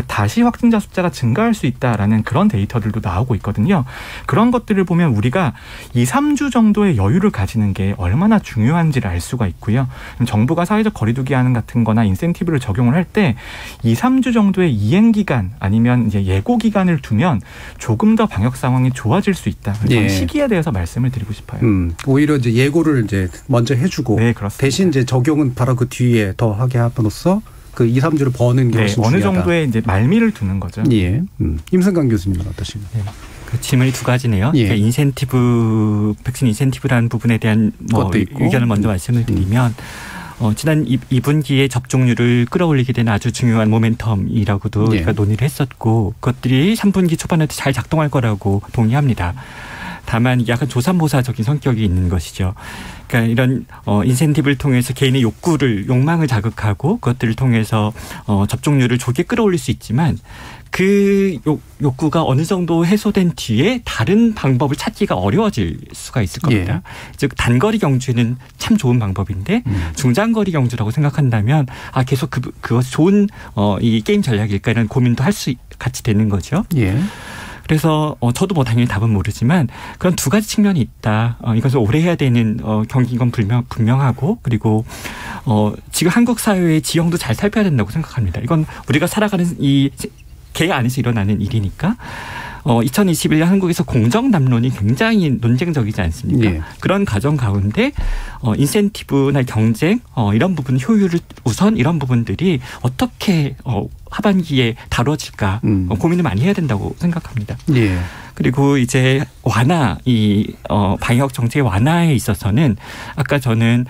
다시 확진자 숫자가 증가할 수 있다라는 그런 데이터들도 나오고 있거든요. 그런 것들을 보면 우리가 2, 3주 정도의 여유를 가지는 게 얼마나 중요한지를 알 수가 있고요. 정부가 사회적 거리두기 하는 같은 거나 인센티브를 적용을 할 때 2, 3주 정도의 이행 기간 아니면 이제 예고 기간을 두면 조금 더 방역 상황이 좋아질 수 있다. 저는 시기에 대해서 말씀을 드리고 싶어요. 오히려 이제 예고를 이제 먼저 해주고 대신 이제 적용은 바로 그 뒤에 더 하게 함으로써 그 2, 3주를 버는 게 훨씬 어느 중요하다. 정도의 이제 말미를 두는 거죠. 임승강 교수님은 어떠신가요? 그 질문이 두 가지네요. 그러니까 인센티브, 백신 인센티브라는 부분에 대한 의견을 먼저 말씀을 드리면 지난 2분기에 접종률을 끌어올리게 된 아주 중요한 모멘텀이라고도 우리가 논의를 했었고 그것들이 3분기 초반에 잘 작동할 거라고 동의합니다. 다만 약간 조삼모사적인 성격이 있는 것이죠. 그러니까 이런 인센티브를 통해서 개인의 욕망을 자극하고 그것들을 통해서 접종률을 좋게 끌어올릴 수 있지만 그 욕구가 어느 정도 해소된 뒤에 다른 방법을 찾기가 어려워질 수가 있을 겁니다. 즉 단거리 경주는 참 좋은 방법인데 중장거리 경주라고 생각한다면 계속 그것이 좋은 이 게임 전략일까 이런 고민도 할 수 같이 되는 거죠. 그래서 저도 뭐 당연히 답은 모르지만 그런 두 가지 측면이 있다. 이것을 오래 해야 되는 경기인 건 분명하고 그리고 지금 한국 사회의 지형도 잘 살펴야 된다고 생각합니다. 이건 우리가 살아가는 이 개 안에서 일어나는 일이니까 2021년 한국에서 공정담론이 굉장히 논쟁적이지 않습니까? 그런 과정 가운데 인센티브나 경쟁 이런 부분 효율을 우선 이런 부분들이 어떻게 하반기에 다뤄질까 고민을 많이 해야 된다고 생각합니다. 그리고 이제 방역 정책의 완화에 있어서는 아까 저는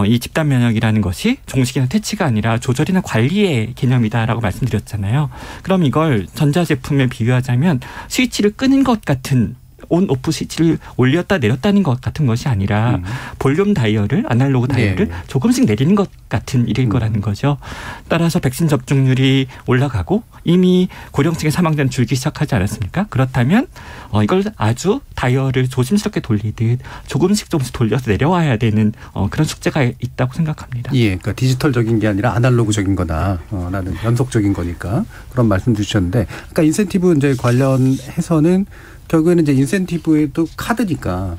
이 집단 면역이라는 것이 종식이나 퇴치가 아니라 조절이나 관리의 개념이다라고 말씀드렸잖아요. 그럼 이걸 전자제품에 비유하자면 스위치를 끄는 것 같은 온 오프 스위치를 올렸다 내렸다는 것 같은 것이 아니라 볼륨 다이얼을 아날로그 다이얼을 조금씩 내리는 것 같은 일일 거라는 거죠. 따라서 백신 접종률이 올라가고 이미 고령층의 사망자는 줄기 시작하지 않았습니까? 그렇다면 이걸 아주 다이얼을 조심스럽게 돌리듯 조금씩 돌려서 내려와야 되는 그런 숙제가 있다고 생각합니다. 그러니까 디지털적인 게 아니라 아날로그적인 거다. 라는 연속적인 거니까 그런 말씀 주셨는데 그러니까 인센티브 이제 관련해서는 결국에는 이제 인센티브에도 카드니까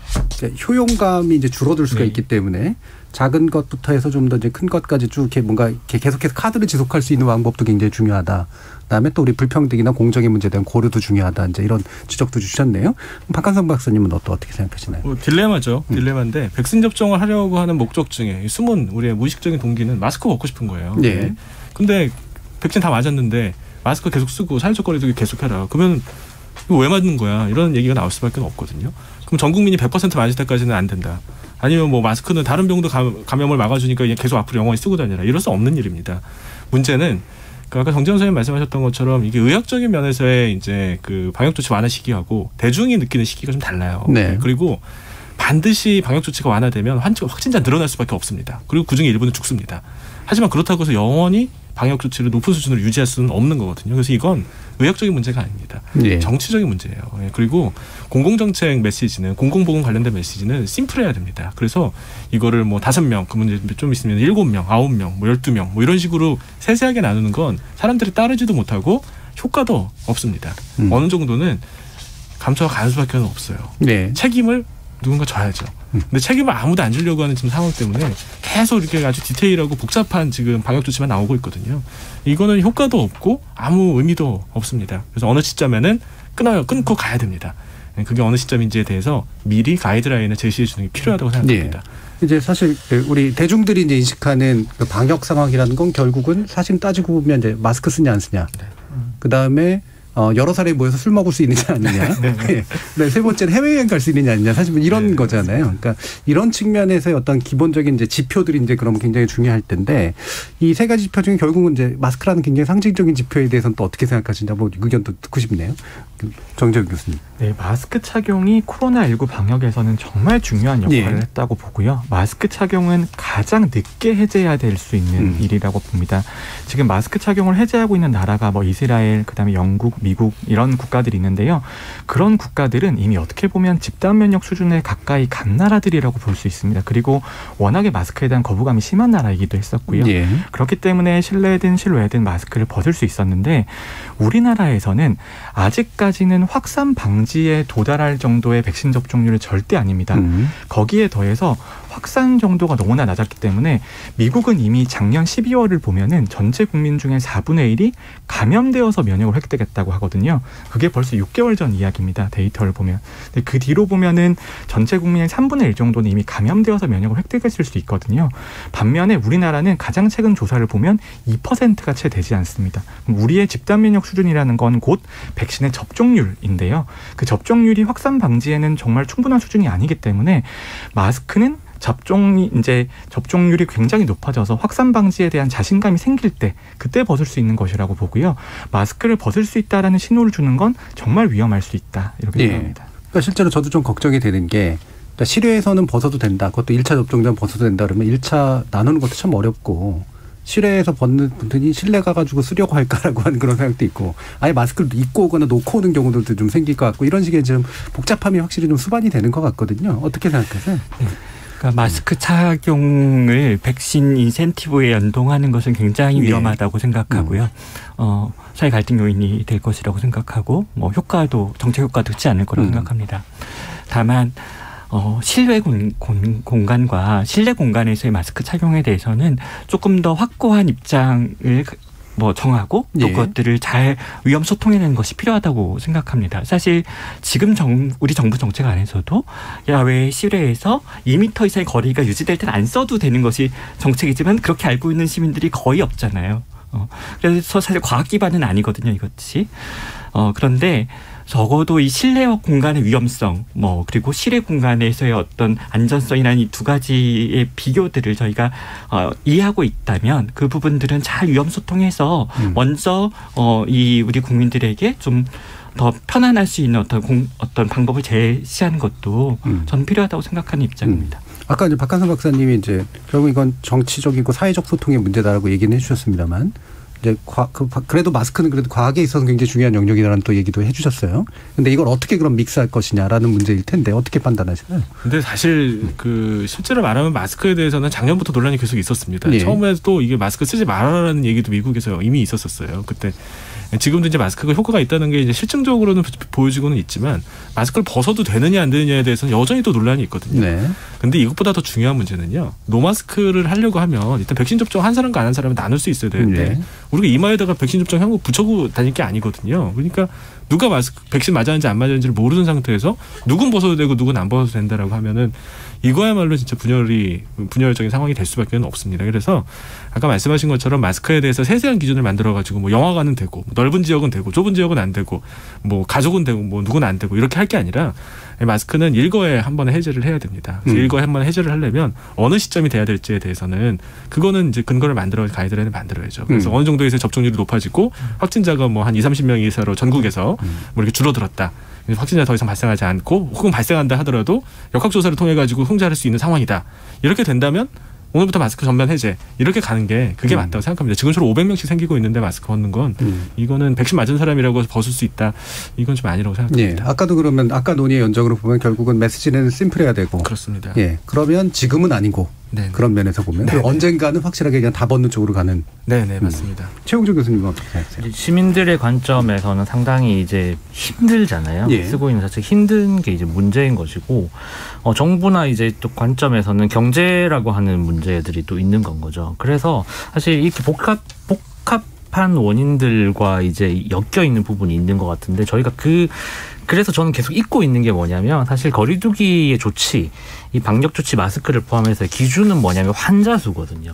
효용감이 이제 줄어들 수가 있기 때문에 작은 것부터 해서 좀 더 이제 큰 것까지 쭉 이렇게 뭔가 이렇게 계속해서 카드를 지속할 수 있는 방법도 굉장히 중요하다. 그다음에 또 우리 불평등이나 공정의 문제에 대한 고려도 중요하다. 이제 이런 지적도 주셨네요. 박한성 박사님은 어떻게 생각하시나요? 딜레마죠. 딜레마인데 백신 접종을 하려고 하는 목적 중에 숨은 우리의 무의식적인 동기는 마스크 벗고 싶은 거예요. 근데 백신 다 맞았는데 마스크 계속 쓰고 사회적 거리두기 계속해라. 그러면 이거 왜 맞는 거야? 이런 얘기가 나올 수밖에 없거든요. 그럼 전 국민이 100% 맞을 때까지는 안 된다. 아니면 뭐 마스크는 다른 병도 감염을 막아주니까 계속 앞으로 영원히 쓰고 다니라. 이럴 수 없는 일입니다. 문제는 아까 정재훈 선생님 말씀하셨던 것처럼 이게 의학적인 면에서의 이제 그 방역 조치 완화 시기하고 대중이 느끼는 시기가 좀 달라요. 그리고 반드시 방역 조치가 완화되면 확진자 늘어날 수밖에 없습니다. 그리고 그중에 일부는 죽습니다. 하지만 그렇다고 해서 영원히 방역 조치를 높은 수준으로 유지할 수는 없는 거거든요. 그래서 이건 의학적인 문제가 아닙니다. 정치적인 문제예요. 그리고 공공정책 메시지는 공공보건 관련된 메시지는 심플해야 됩니다. 그래서 이거를 뭐 5명, 그러면 좀 있으면 7명, 9명, 뭐 12명 뭐 이런 식으로 세세하게 나누는 건 사람들이 따르지도 못하고 효과도 없습니다. 어느 정도는 감소가 가는 수밖에 없어요. 책임을 누군가 져야죠. 근데 책임을 아무도 안 지려고 하는 지금 상황 때문에 계속 이렇게 아주 디테일하고 복잡한 지금 방역 조치만 나오고 있거든요. 이거는 효과도 없고 아무 의미도 없습니다. 그래서 어느 시점에는 끊고 가야 됩니다. 그게 어느 시점인지에 대해서 미리 가이드라인을 제시해 주는 게 필요하다고 생각합니다. 이제 사실 우리 대중들이 이제 인식하는 그 방역 상황이라는 건 결국은 사실 따지고 보면 이제 마스크 쓰냐 안 쓰냐. 그 다음에 여러 사람이 모여서 술 먹을 수 있느냐 아니냐. 세 번째는 해외여행 갈 수 있느냐 아니냐. 사실 뭐 이런 거잖아요. 그러니까 이런 측면에서의 어떤 기본적인 이제 지표들이 이제 그러면 굉장히 중요할 텐데 이 세 가지 지표 중에 결국은 이제 마스크라는 굉장히 상징적인 지표에 대해서는 또 어떻게 생각하시냐 뭐 의견도 듣고 싶네요. 정재훈 교수님. 네, 마스크 착용이 코로나19 방역에서는 정말 중요한 역할을 했다고 보고요. 마스크 착용은 가장 늦게 해제해야 될 수 있는 일이라고 봅니다. 지금 마스크 착용을 해제하고 있는 나라가 뭐 이스라엘, 그다음에 영국, 미국 이런 국가들이 있는데요. 그런 국가들은 이미 어떻게 보면 집단 면역 수준에 가까이 간 나라들이라고 볼 수 있습니다. 그리고 워낙에 마스크에 대한 거부감이 심한 나라이기도 했었고요. 그렇기 때문에 실내든 실외든 마스크를 벗을 수 있었는데 우리나라에서는 아직까지는 확산 방지에 도달할 정도의 백신 접종률이 절대 아닙니다. 거기에 더해서 확산 정도가 너무나 낮았기 때문에 미국은 이미 작년 12월을 보면은 전체 국민 중에 4분의 1이 감염되어서 면역을 획득했다고 하거든요. 그게 벌써 6개월 전 이야기입니다. 데이터를 보면. 근데 그 뒤로 보면은 전체 국민의 3분의 1 정도는 이미 감염되어서 면역을 획득했을 수 있거든요. 반면에 우리나라는 가장 최근 조사를 보면 2%가 채 되지 않습니다. 우리의 집단 면역 수준이라는 건 곧 백신의 접종률인데요. 그 접종률이 확산 방지에는 정말 충분한 수준이 아니기 때문에 마스크는 접종률이 굉장히 높아져서 확산 방지에 대한 자신감이 생길 때 그때 벗을 수 있는 것이라고 보고요. 마스크를 벗을 수 있다라는 신호를 주는 건 정말 위험할 수 있다 이렇게 생각합니다. 그러니까 실제로 저도 좀 걱정이 되는 게 그러니까 실외에서는 벗어도 된다. 그것도 1차 접종자는 벗어도 된다 그러면 1차 나누는 것도 참 어렵고 실외에서 벗는 분들이 실내 가가지고 쓰려고 할까라고 하는 그런 생각도 있고 아예 마스크를 입고 오거나 놓고 오는 경우들도 좀 생길 것 같고 이런 식의 좀 복잡함이 확실히 좀 수반이 되는 것 같거든요. 어떻게 생각하세요? 그러니까 마스크 착용을 백신 인센티브에 연동하는 것은 굉장히 위험하다고 생각하고요. 사회 갈등 요인이 될 것이라고 생각하고 뭐 효과도 정책 효과도 좋지 않을 거라고 생각합니다. 다만 실외 공간과 실내 공간에서의 마스크 착용에 대해서는 조금 더 확고한 입장을 정하고 또 그것들을 잘 위험 소통해내는 것이 필요하다고 생각합니다. 사실 지금 우리 정부 정책 안에서도 야외 실외에서 2m 이상의 거리가 유지될 때는 안 써도 되는 것이 정책이지만 그렇게 알고 있는 시민들이 거의 없잖아요. 그래서 사실 과학 기반은 아니거든요, 이것이. 그런데 적어도 이 실내 공간의 위험성, 그리고 실외 공간에서의 어떤 안전성이라는 이 두 가지의 비교들을 저희가 이해하고 있다면 그 부분들은 잘 위험 소통해서 먼저 이 우리 국민들에게 좀 더 편안할 수 있는 어떤 방법을 제시하는 것도 저는 필요하다고 생각하는 입장입니다. 아까 이제 박한선 박사님이 이제 결국 이건 정치적이고 사회적 소통의 문제다라고 얘기는 해주셨습니다만. 이제 그래도 마스크는 그래도 과학에 있어서 굉장히 중요한 영역이라는 또 얘기도 해주셨어요. 근데 이걸 어떻게 그럼 믹스할 것이냐라는 문제일 텐데 어떻게 판단하시나요? 근데 사실 실제로 말하면 마스크에 대해서는 작년부터 논란이 계속 있었습니다. 처음에도 이게 마스크 쓰지 말아라는 얘기도 미국에서 이미 있었었어요. 그때 지금도 이제 마스크가 효과가 있다는 게 이제 실증적으로는 보여지고는 있지만 마스크를 벗어도 되느냐 안 되느냐에 대해서는 여전히 또 논란이 있거든요. 근데 이것보다 더 중요한 문제는요. 노마스크를 하려고 하면 일단 백신 접종 한 사람과 안 한 사람은 나눌 수 있어야 되는데 우리가 이마에다가 백신 접종 한국 붙여고 다닐 게 아니거든요. 그러니까 누가 백신 맞았는지 안 맞았는지를 모르는 상태에서 누군 벗어도 되고 누군 안 벗어도 된다라고 하면은 이거야말로 진짜 분열적인 상황이 될 수밖에 없습니다. 그래서 아까 말씀하신 것처럼 마스크에 대해서 세세한 기준을 만들어가지고 영화관은 되고 넓은 지역은 되고 좁은 지역은 안 되고 가족은 되고 누구는 안 되고 이렇게 할 게 아니라 마스크는 일거에 한 번에 해제를 해야 됩니다. 그래서 일거에 한 번에 해제를 하려면 어느 시점이 돼야 될지에 대해서는 그거는 이제 근거를 가이드라인을 만들어야죠. 그래서 어느 정도에서 접종률이 높아지고 확진자가 한 20-30명 이사로 전국에서 이렇게 줄어들었다. 확진자 더 이상 발생하지 않고 혹은 발생한다 하더라도 역학조사를 통해 가지고 통제할 수 있는 상황이다. 이렇게 된다면 오늘부터 마스크 전면 해제 이렇게 가는 게 그게 맞다고 생각합니다. 지금처럼 500명씩 생기고 있는데 마스크 벗는 건 이거는 백신 맞은 사람이라고 벗을 수 있다. 이건 좀 아니라고 생각합니다. 아까도 그러면 아까 논의의 연적으로 보면 결국은 메시지는 심플해야 되고 그렇습니다. 그러면 지금은 아니고 그런 면에서 보면 언젠가는 확실하게 그냥 다 벗는 쪽으로 가는. 네네 맞습니다. 최용준 교수님은 어떻게 생각하세요? 시민들의 관점에서는 상당히 이제 힘들잖아요. 쓰고 있는 자체 힘든 게 이제 문제인 것이고 정부나 이제 또 관점에서는 경제라고 하는 문제들이 또 있는 건 거죠. 그래서 사실 이렇게 복합한 원인들과 이제 엮여 있는 부분이 있는 것 같은데 저희가 그래서 저는 계속 잊고 있는 게 뭐냐면 사실 거리두기의 조치, 이 방역 조치 마스크를 포함해서 기준은 뭐냐면 환자 수거든요.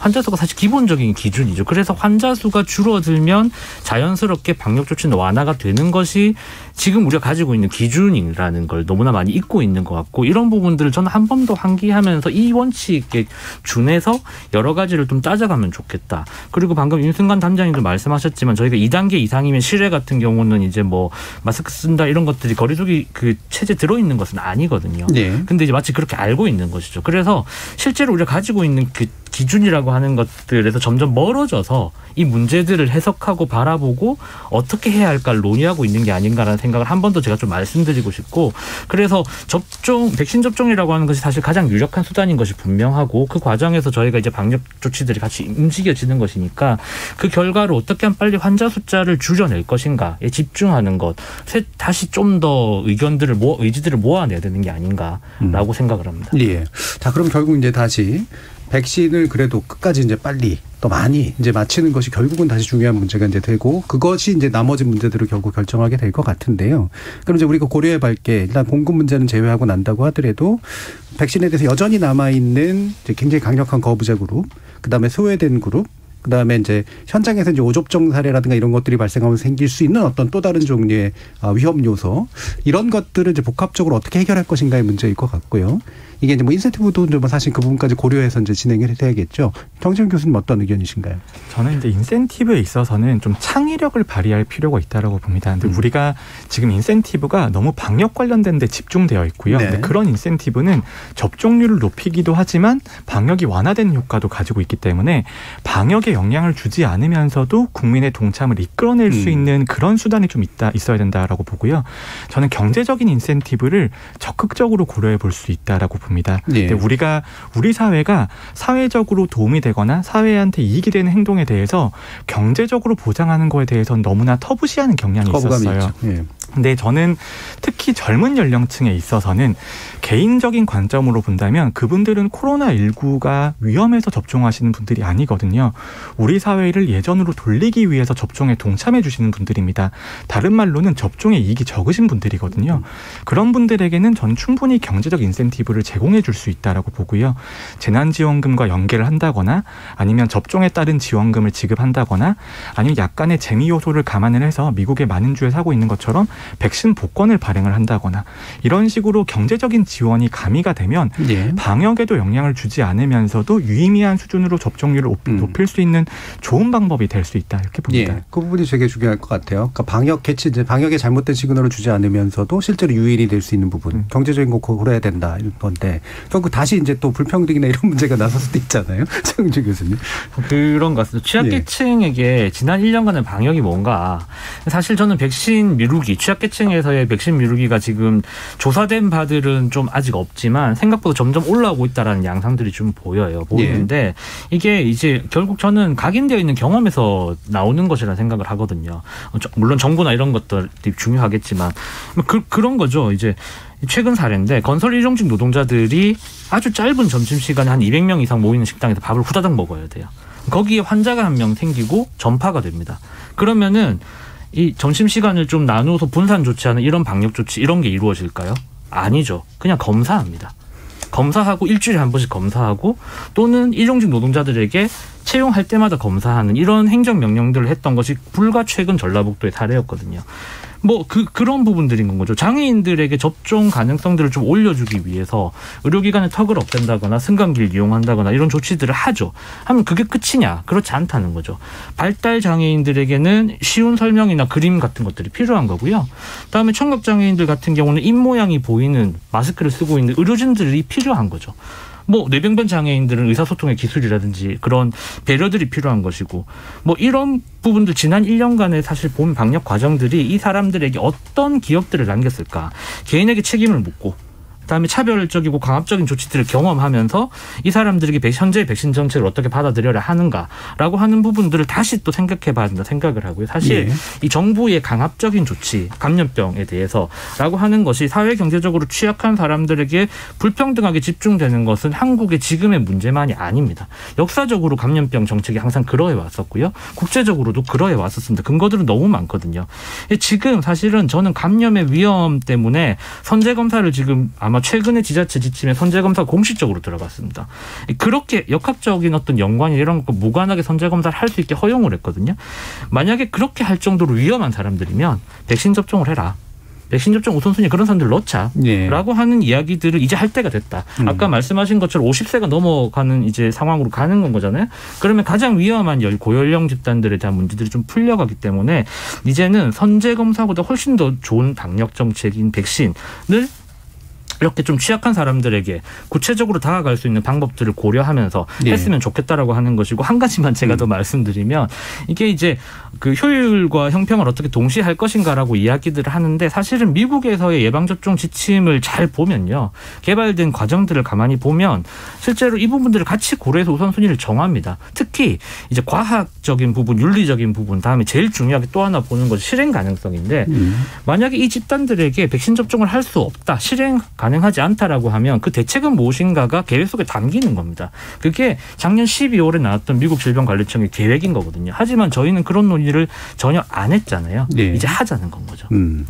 환자 수가 사실 기본적인 기준이죠. 그래서 환자 수가 줄어들면 자연스럽게 방역 조치는 완화가 되는 것이 지금 우리가 가지고 있는 기준이라는 걸 너무나 많이 잊고 있는 것 같고, 이런 부분들을 저는 한 번 더 환기하면서 이 원칙에 준해서 여러 가지를 좀 따져가면 좋겠다. 그리고 방금 윤승관 담장님도 말씀하셨지만 저희가 2단계 이상이면 실외 같은 경우는 이제 뭐 마스크 쓴다 이런 것들이 거리두기 그 체제 들어있는 것은 아니거든요. 네. 근데 이제 마치 그렇게 알고 있는 것이죠. 그래서 실제로 우리가 가지고 있는 그 기준이라고 하는 것들에서 점점 멀어져서 이 문제들을 해석하고 바라보고 어떻게 해야 할까를 논의하고 있는 게 아닌가라는 생각을 한 번 더 제가 좀 말씀드리고 싶고, 그래서 백신 접종이라고 하는 것이 사실 가장 유력한 수단인 것이 분명하고, 그 과정에서 저희가 이제 방역 조치들이 같이 움직여지는 것이니까 그 결과로 어떻게 하면 빨리 환자 숫자를 줄여낼 것인가에 집중하는 것, 다시 좀 더 의지들을 모아내야 되는 게 아닌가라고 생각을 합니다. 예. 자, 그럼 결국 이제 다시 백신을 그래도 끝까지 이제 빨리 또 많이 이제 맞히는 것이 결국은 다시 중요한 문제가 이제 되고, 그것이 이제 나머지 문제들을 결국 결정하게 될 것 같은데요. 그럼 이제 우리가 고려해 볼 게, 일단 공급 문제는 제외하고 난다고 하더라도 백신에 대해서 여전히 남아있는 이제 굉장히 강력한 거부자 그룹, 그 다음에 소외된 그룹, 그 다음에 이제 현장에서 이제 오접종 사례라든가 이런 것들이 발생하면 생길 수 있는 어떤 또 다른 종류의 위험 요소, 이런 것들을 이제 복합적으로 어떻게 해결할 것인가의 문제일 것 같고요. 이게 이제 뭐 인센티브도 좀 사실 그 부분까지 고려해서 이제 진행을 해야겠죠. 정재훈 교수님 어떤 의견이신가요? 저는 이제 인센티브에 있어서는 좀 창의력을 발휘할 필요가 있다라고 봅니다. 근데 우리가 지금 인센티브가 너무 방역 관련된 데 집중되어 있고요. 네. 근데 그런 인센티브는 접종률을 높이기도 하지만 방역이 완화되는 효과도 가지고 있기 때문에 방역에 영향을 주지 않으면서도 국민의 동참을 이끌어낼 수 있는 그런 수단이 좀 있어야 된다라고 보고요. 저는 경제적인 인센티브를 적극적으로 고려해 볼 수 있다라고 봅니다. 네. 근데 우리 사회가 사회적으로 도움이 되거나 사회한테 이익이 되는 행동에 대해서 경제적으로 보장하는 거에 대해서는 너무나 터부시하는 경향이 있었어요. 네. 근데 저는 특히 젊은 연령층에 있어서는 개인적인 관점으로 본다면 그분들은 코로나19가 위험해서 접종하시는 분들이 아니거든요. 우리 사회를 예전으로 돌리기 위해서 접종에 동참해 주시는 분들입니다. 다른 말로는 접종에 이익이 적으신 분들이거든요. 그런 분들에게는 전 충분히 경제적 인센티브를 제공해 줄 수 있다라고 보고요. 재난지원금과 연계를 한다거나 아니면 접종에 따른 지원금을 지급한다거나 아니면 약간의 재미 요소를 감안을 해서 미국의 많은 주에 사고 있는 것처럼 백신 복권을 발행을 한다거나 이런 식으로 경제적인 지원이 가미가 되면 방역에도 영향을 주지 않으면서도 유의미한 수준으로 접종률을 높일 수 있는 좋은 방법이 될 수 있다, 이렇게 봅니다. 예, 그 부분이 되게 중요할 것 같아요. 그러니까 방역에 잘못된 시그널을 주지 않으면서도 실제로 유인이 될 수 있는 부분, 경제적인 거 고려해야 된다 이런 건데, 결국 다시 이제 또 불평등이나 이런 문제가 나설 수도 있잖아요. 정재 교수님. 그런 것 같습니다. 취약계층에게 지난 1년간의 방역이 뭔가, 사실 저는 백신 미루기, 취약계층에서의 백신 미루기가 지금 조사된 바들은 좀 아직 없지만 생각보다 점점 올라오고 있다라는 양상들이 좀 보이는데 이게 이제 결국 저는 각인되어 있는 경험에서 나오는 것이라 생각을 하거든요. 물론 정부나 이런 것들이 중요하겠지만 그런 거죠. 이제 최근 사례인데 건설 일용직 노동자들이 아주 짧은 점심시간에 한 200명 이상 모이는 식당에서 밥을 후다닥 먹어야 돼요. 거기에 환자가 한 명 생기고 전파가 됩니다. 그러면은 이 점심시간을 좀 나누어서 분산 조치하는 이런 방역 조치 이런 게 이루어질까요? 아니죠. 그냥 검사합니다. 검사하고 일주일에 한 번씩 검사하고 또는 일용직 노동자들에게 채용할 때마다 검사하는 이런 행정명령들을 했던 것이 불과 최근 전라북도의 사례였거든요. 그런 부분들인 건 거죠. 장애인들에게 접종 가능성들을 좀 올려주기 위해서 의료기관의 턱을 없앤다거나 승강기를 이용한다거나 이런 조치들을 하죠. 하면 그게 끝이냐? 그렇지 않다는 거죠. 발달 장애인들에게는 쉬운 설명이나 그림 같은 것들이 필요한 거고요. 그다음에 청각장애인들 같은 경우는 입모양이 보이는 마스크를 쓰고 있는 의료진들이 필요한 거죠. 뇌병변 장애인들은 의사소통의 기술이라든지 그런 배려들이 필요한 것이고, 이런 부분들 지난 1년간의 사실 본 방역 과정들이 이 사람들에게 어떤 기억들을 남겼을까, 개인에게 책임을 묻고 그다음에 차별적이고 강압적인 조치들을 경험하면서 이 사람들에게 현재의 백신 정책을 어떻게 받아들여야 하는가라고 하는 부분들을 다시 또 생각해봐야 된다 생각을 하고요. 사실 이 정부의 강압적인 조치, 감염병에 대해서라고 하는 것이 사회 경제적으로 취약한 사람들에게 불평등하게 집중되는 것은 한국의 지금의 문제만이 아닙니다. 역사적으로 감염병 정책이 항상 그러해 왔었고요. 국제적으로도 그러해 왔었습니다. 근거들은 너무 많거든요. 지금 사실은 저는 감염의 위험 때문에 선제 검사를 지금 아마 아마 최근에 지자체 지침에 선제검사가 공식적으로 들어갔습니다. 그렇게 역학적인 어떤 연관이 이런 거 무관하게 선제검사를 할 수 있게 허용을 했거든요. 만약에 그렇게 할 정도로 위험한 사람들이면 백신 접종을 해라. 백신 접종 우선순위 그런 사람들 넣자라고 하는 이야기들을 이제 할 때가 됐다. 아까 말씀하신 것처럼 50세가 넘어가는 이제 상황으로 가는 건 거잖아요. 그러면 가장 위험한 고연령 집단들에 대한 문제들이 좀 풀려가기 때문에 이제는 선제 검사보다 훨씬 더 좋은 방역 정책인 백신을 이렇게 좀 취약한 사람들에게 구체적으로 다가갈 수 있는 방법들을 고려하면서 했으면 좋겠다라고 하는 것이고, 한 가지만 제가 더 말씀드리면 이게 이제 그 효율과 형평을 어떻게 동시에 할 것인가라고 이야기들을 하는데, 사실은 미국에서의 예방접종 지침을 잘 보면요, 개발된 과정들을 가만히 보면 실제로 이 부분들을 같이 고려해서 우선순위를 정합니다. 특히 이제 과학적인 부분, 윤리적인 부분, 다음에 제일 중요하게 또 하나 보는 것이 실행 가능성인데, 만약에 이 집단들에게 백신 접종을 할 수 없다, 실행 가능하지 않다라고 하면 그 대책은 무엇인가가 계획 속에 담기는 겁니다. 그게 작년 12월에 나왔던 미국 질병관리청의 계획인 거거든요. 하지만 저희는 그런 논의를 전혀 안 했잖아요. 네. 이제 하자는 건 거죠. 네.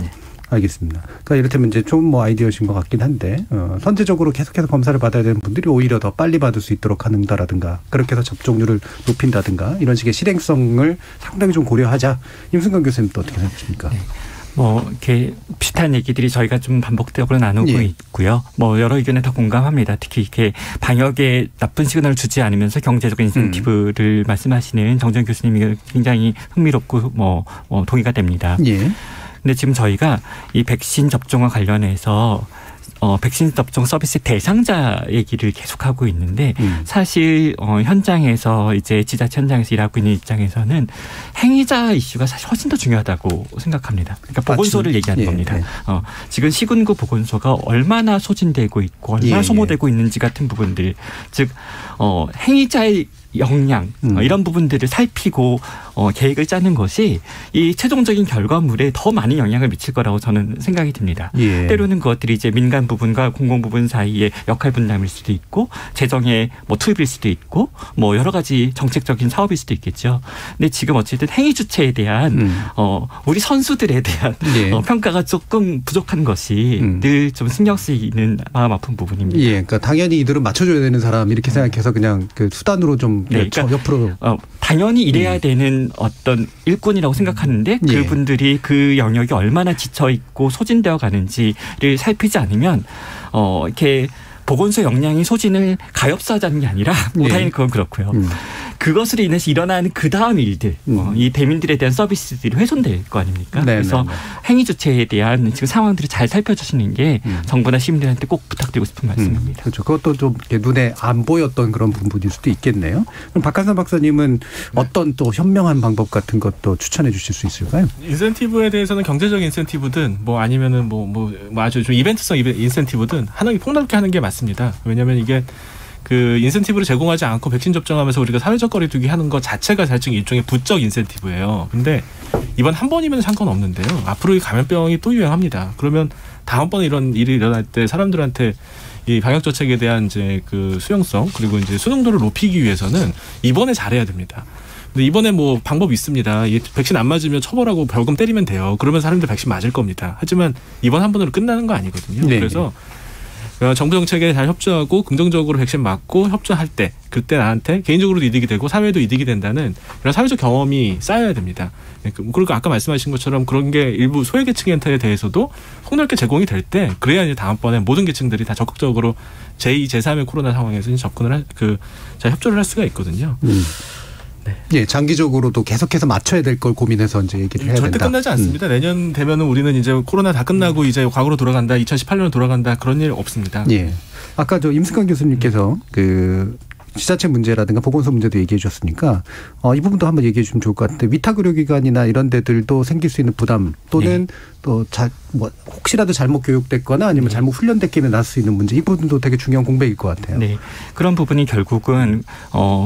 알겠습니다. 그러니까 이를테면 이제 좀 아이디어신 것 같긴 한데, 선제적으로 계속해서 검사를 받아야 되는 분들이 오히려 더 빨리 받을 수 있도록 한다라든가, 그렇게 해서 접종률을 높인다든가, 이런 식의 실행성을 상당히 좀 고려하자. 임승관 교수님도 어떻게 생각하십니까? 네. 이렇게 비슷한 얘기들이 저희가 좀 반복적으로 나누고 있고요. 여러 의견에 다 공감합니다. 특히 이렇게 방역에 나쁜 시그널을 주지 않으면서 경제적인 인센티브를 말씀하시는 정재훈 교수님이 굉장히 흥미롭고 동의가 됩니다. 근데 지금 저희가 이 백신 접종과 관련해서 백신 접종 서비스 대상자 얘기를 계속하고 있는데, 사실 현장에서 이제 지자체 현장에서 일하고 있는 입장에서는 행위자 이슈가 사실 훨씬 더 중요하다고 생각합니다. 그러니까 보건소를 얘기하는 겁니다. 지금 시군구 보건소가 얼마나 소진되고 있고 얼마나 소모되고 있는지 같은 부분들, 즉 행위자의 역량 이런 부분들을 살피고 계획을 짜는 것이 이 최종적인 결과물에 더 많은 영향을 미칠 거라고 저는 생각이 듭니다. 때로는 그것들이 이제 민간 부분과 공공 부분 사이의 역할 분담일 수도 있고, 재정의 투입일 수도 있고, 여러 가지 정책적인 사업일 수도 있겠죠. 근데 지금 어쨌든 행위 주체에 대한 우리 선수들에 대한 평가가 조금 부족한 것이 늘 좀 신경 쓰이는 마음 아픈 부분입니다. 그러니까 당연히 이들은 맞춰줘야 되는 사람 이렇게 생각해서 그냥 그 수단으로 좀 그러니까 옆으로 당연히 이래야 되는 어떤 일꾼이라고 생각하는데, 그분들이 그 영역이 얼마나 지쳐 있고 소진되어 가는지를 살피지 않으면 이렇게 보건소 역량이 소진을 가엾하자는 게 아니라, 당연히 그건 그렇고요. 그것으로 인해서 일어나는 그 다음 일들, 이 대민들에 대한 서비스들이 훼손될 거 아닙니까? 그래서 행위 주체에 대한 지금 상황들을 잘 살펴주시는 게 정부나 시민들한테 꼭 부탁드리고 싶은 말씀입니다. 그렇죠. 그것도 좀 눈에 안 보였던 그런 부분일 수도 있겠네요. 그럼 박한선 박사님은 어떤 또 현명한 방법 같은 것도 추천해 주실 수 있을까요? 인센티브에 대해서는 경제적 인센티브든 아니면은 아주 좀 이벤트성 인센티브든 하나씩 폭넓게 하는 게 맞습니다. 왜냐하면 이게 그 인센티브를 제공하지 않고 백신 접종하면서 우리가 사회적 거리두기 하는 것 자체가 사실 일종의 부적 인센티브예요. 근데 이번 한 번이면 상관없는데요, 앞으로 이 감염병이 또 유행합니다. 그러면 다음번에 이런 일이 일어날 때 사람들한테 이 방역 정책에 대한 이제 그 수용성, 그리고 이제 수능도를 높이기 위해서는 이번에 잘해야 됩니다. 근데 이번에 방법이 있습니다. 백신 안 맞으면 처벌하고 벌금 때리면 돼요. 그러면 사람들 백신 맞을 겁니다. 하지만 이번 한 번으로 끝나는 거 아니거든요. 그래서 정부 정책에 잘 협조하고 긍정적으로 백신 맞고 협조할 때, 그때 나한테 개인적으로도 이득이 되고 사회도 이득이 된다는 이런 사회적 경험이 쌓여야 됩니다. 그리고 아까 말씀하신 것처럼 그런 게 일부 소외계층에 대해서도 폭넓게 제공이 될 때, 그래야 이제 다음번에 모든 계층들이 다 적극적으로 제2, 제3의 코로나 상황에서 접근을 잘 협조를 할 수가 있거든요. 장기적으로도 계속해서 맞춰야 될 걸 고민해서 이제 얘기를 해야 된다. 절대 끝나지 않습니다. 내년 되면은 우리는 이제 코로나 다 끝나고 이제 과거로 돌아간다, 2018년으로 돌아간다, 그런 일 없습니다. 아까 임승관 교수님께서 그 지자체 문제라든가 보건소 문제도 얘기해 주셨으니까 이 부분도 한번 얘기해 주시면 좋을 것 같은데, 위탁의료기관이나 이런 데들도 생길 수 있는 부담, 또는 또 혹시라도 잘못 교육됐거나 아니면 잘못 훈련됐기에 날 수 있는 문제, 이 부분도 되게 중요한 공백일 것 같아요. 그런 부분이 결국은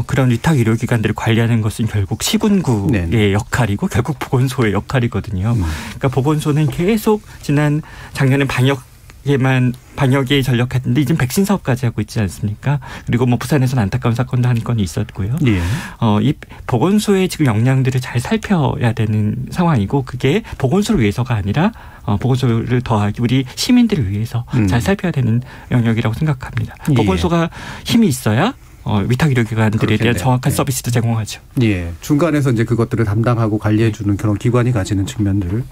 그런 위탁의료기관들을 관리하는 것은 결국 시군구의 역할이고 결국 보건소의 역할이거든요. 그러니까 보건소는 계속 작년에 방역 방역에만 방역에 전력했는데 이제 백신 사업까지 하고 있지 않습니까? 그리고 뭐 부산에서는 안타까운 사건도 한 건이 있었고요. 예. 이 보건소의 지금 역량들을 잘 살펴야 되는 상황이고 그게 보건소를 위해서가 아니라 보건소를 더하기 우리 시민들을 위해서 잘 살펴야 되는 영역이라고 생각합니다. 예. 보건소가 힘이 있어야 위탁 의료기관들에 대한 정확한 서비스도 제공하죠. 예, 중간에서 이제 그것들을 담당하고 관리해주는 그런 기관이 가지는 측면들.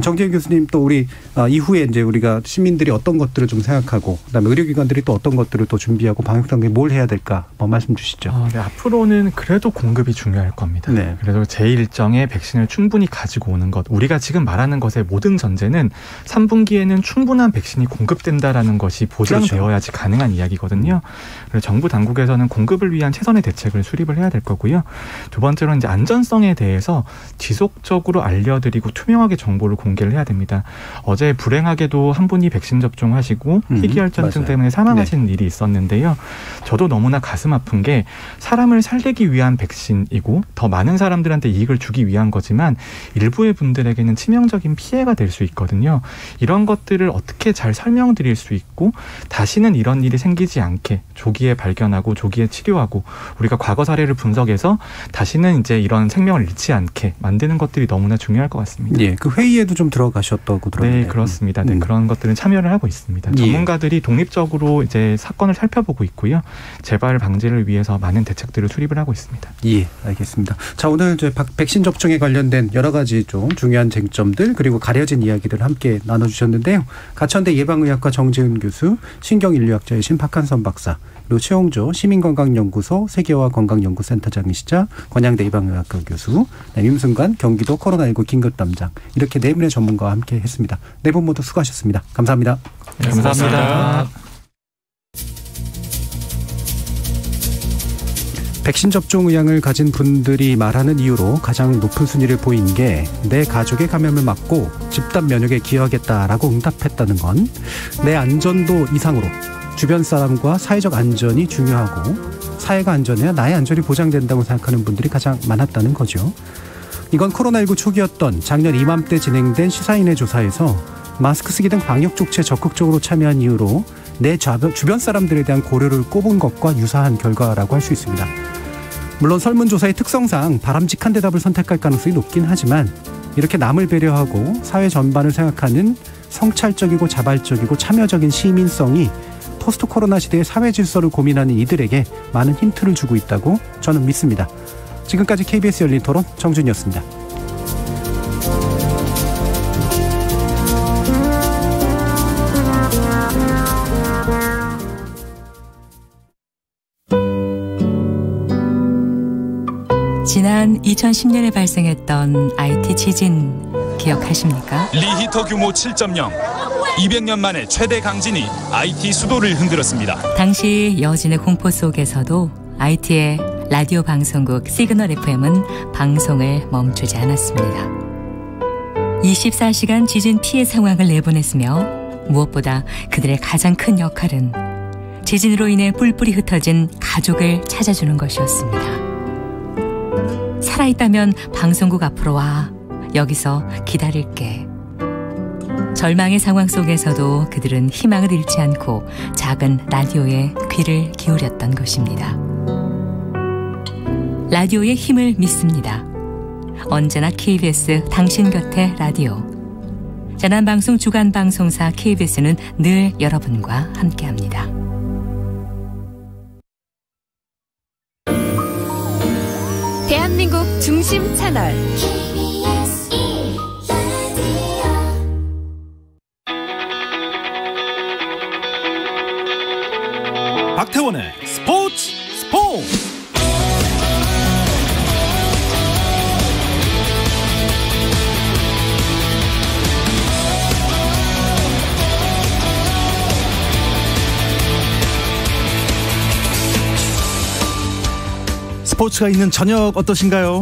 정재윤 교수님 또 우리 이후에 이제 우리가 시민들이 어떤 것들을 좀 생각하고 그다음에 의료기관들이 또 어떤 것들을 또 준비하고 방역 단계에 뭘 해야 될까 말씀 주시죠. 네, 앞으로는 그래도 공급이 중요할 겁니다. 네. 그래도 제1정의 백신을 충분히 가지고 오는 것. 우리가 지금 말하는 것의 모든 전제는 3분기에는 충분한 백신이 공급된다라는 것이 보장되어야지 그렇죠. 가능한 이야기거든요. 그래서 정부 당국에서는 공급을 위한 최선의 대책을 수립을 해야 될 거고요. 두 번째로는 이제 안전성에 대해서 지속적으로 알려드리고 투명하게 정보를 공개를 해야 됩니다. 어제 불행하게도 한 분이 백신 접종하시고 희귀혈전증 때문에 사망하신 일이 있었는데요. 저도 너무나 가슴 아픈 게 사람을 살리기 위한 백신이고 더 많은 사람들한테 이익을 주기 위한 거지만 일부의 분들에게는 치명적인 피해가 될 수 있거든요. 이런 것들을 어떻게 잘 설명드릴 수 있고 다시는 이런 일이 생기지 않게 조기에 발견하고 조기에 치료하고 우리가 과거 사례를 분석해서 다시는 이제 이런 생명을 잃지 않게 만드는 것들이 너무나 중요할 것 같습니다. 예, 그 회의에도 좀 들어가셨다고 들었는데. 네, 그렇습니다. 네, 그런 것들은 참여를 하고 있습니다. 전문가들이 독립적으로 이제 사건을 살펴보고 있고요. 재발 방지를 위해서 많은 대책들을 수립을 하고 있습니다. 예, 알겠습니다. 자, 오늘 이제 백신 접종에 관련된 여러 가지 좀 중요한 쟁점들 그리고 가려진 이야기들을 함께 나눠주셨는데요. 가천대 예방의학과 정재윤 교수, 신경인류학자이신 박한선 박사, 그리고 최홍조 시민건강연구소 세계화 건강연구센터장이시자 권양대 예방의학과 교수, 임승관 경기도 코로나19 긴급담장 이렇게 네 분의 전문가와 함께 했습니다. 네 분 모두 수고하셨습니다. 감사합니다. 네, 감사합니다. 백신 접종 의향을 가진 분들이 말하는 이유로 가장 높은 순위를 보인 게 내 가족의 감염을 막고 집단 면역에 기여하겠다라고 응답했다는 건 내 안전도 이상으로 주변 사람과 사회적 안전이 중요하고 사회가 안전해야 나의 안전이 보장된다고 생각하는 분들이 가장 많았다는 거죠. 이건 코로나19 초기였던 작년 이맘때 진행된 시사인의 조사에서 마스크 쓰기 등 방역 조치에 적극적으로 참여한 이유로 내 주변 사람들에 대한 고려를 꼽은 것과 유사한 결과라고 할 수 있습니다. 물론 설문조사의 특성상 바람직한 대답을 선택할 가능성이 높긴 하지만 이렇게 남을 배려하고 사회 전반을 생각하는 성찰적이고 자발적이고 참여적인 시민성이 포스트 코로나 시대의 사회 질서를 고민하는 이들에게 많은 힌트를 주고 있다고 저는 믿습니다. 지금까지 KBS 열린 토론 정준이었습니다. 지난 2010년에 발생했던 IT 지진 기억하십니까? 리히터 규모 7.0, 200년 만에 최대 강진이 IT 수도를 흔들었습니다. 당시 여진의 공포 속에서도 IT의 라디오 방송국 시그널 FM은 방송을 멈추지 않았습니다. 24시간 지진 피해 상황을 내보냈으며 무엇보다 그들의 가장 큰 역할은 지진으로 인해 뿔뿔이 흩어진 가족을 찾아주는 것이었습니다. 살아있다면 방송국 앞으로 와. 여기서 기다릴게. 절망의 상황 속에서도 그들은 희망을 잃지 않고 작은 라디오에 귀를 기울였던 것입니다. 라디오의 힘을 믿습니다. 언제나 KBS 당신 곁에 라디오. 재난방송 주간방송사 KBS는 늘 여러분과 함께합니다. 대한민국 중심 채널 박태원의 스포츠. 스포츠가 있는 저녁 어떠신가요?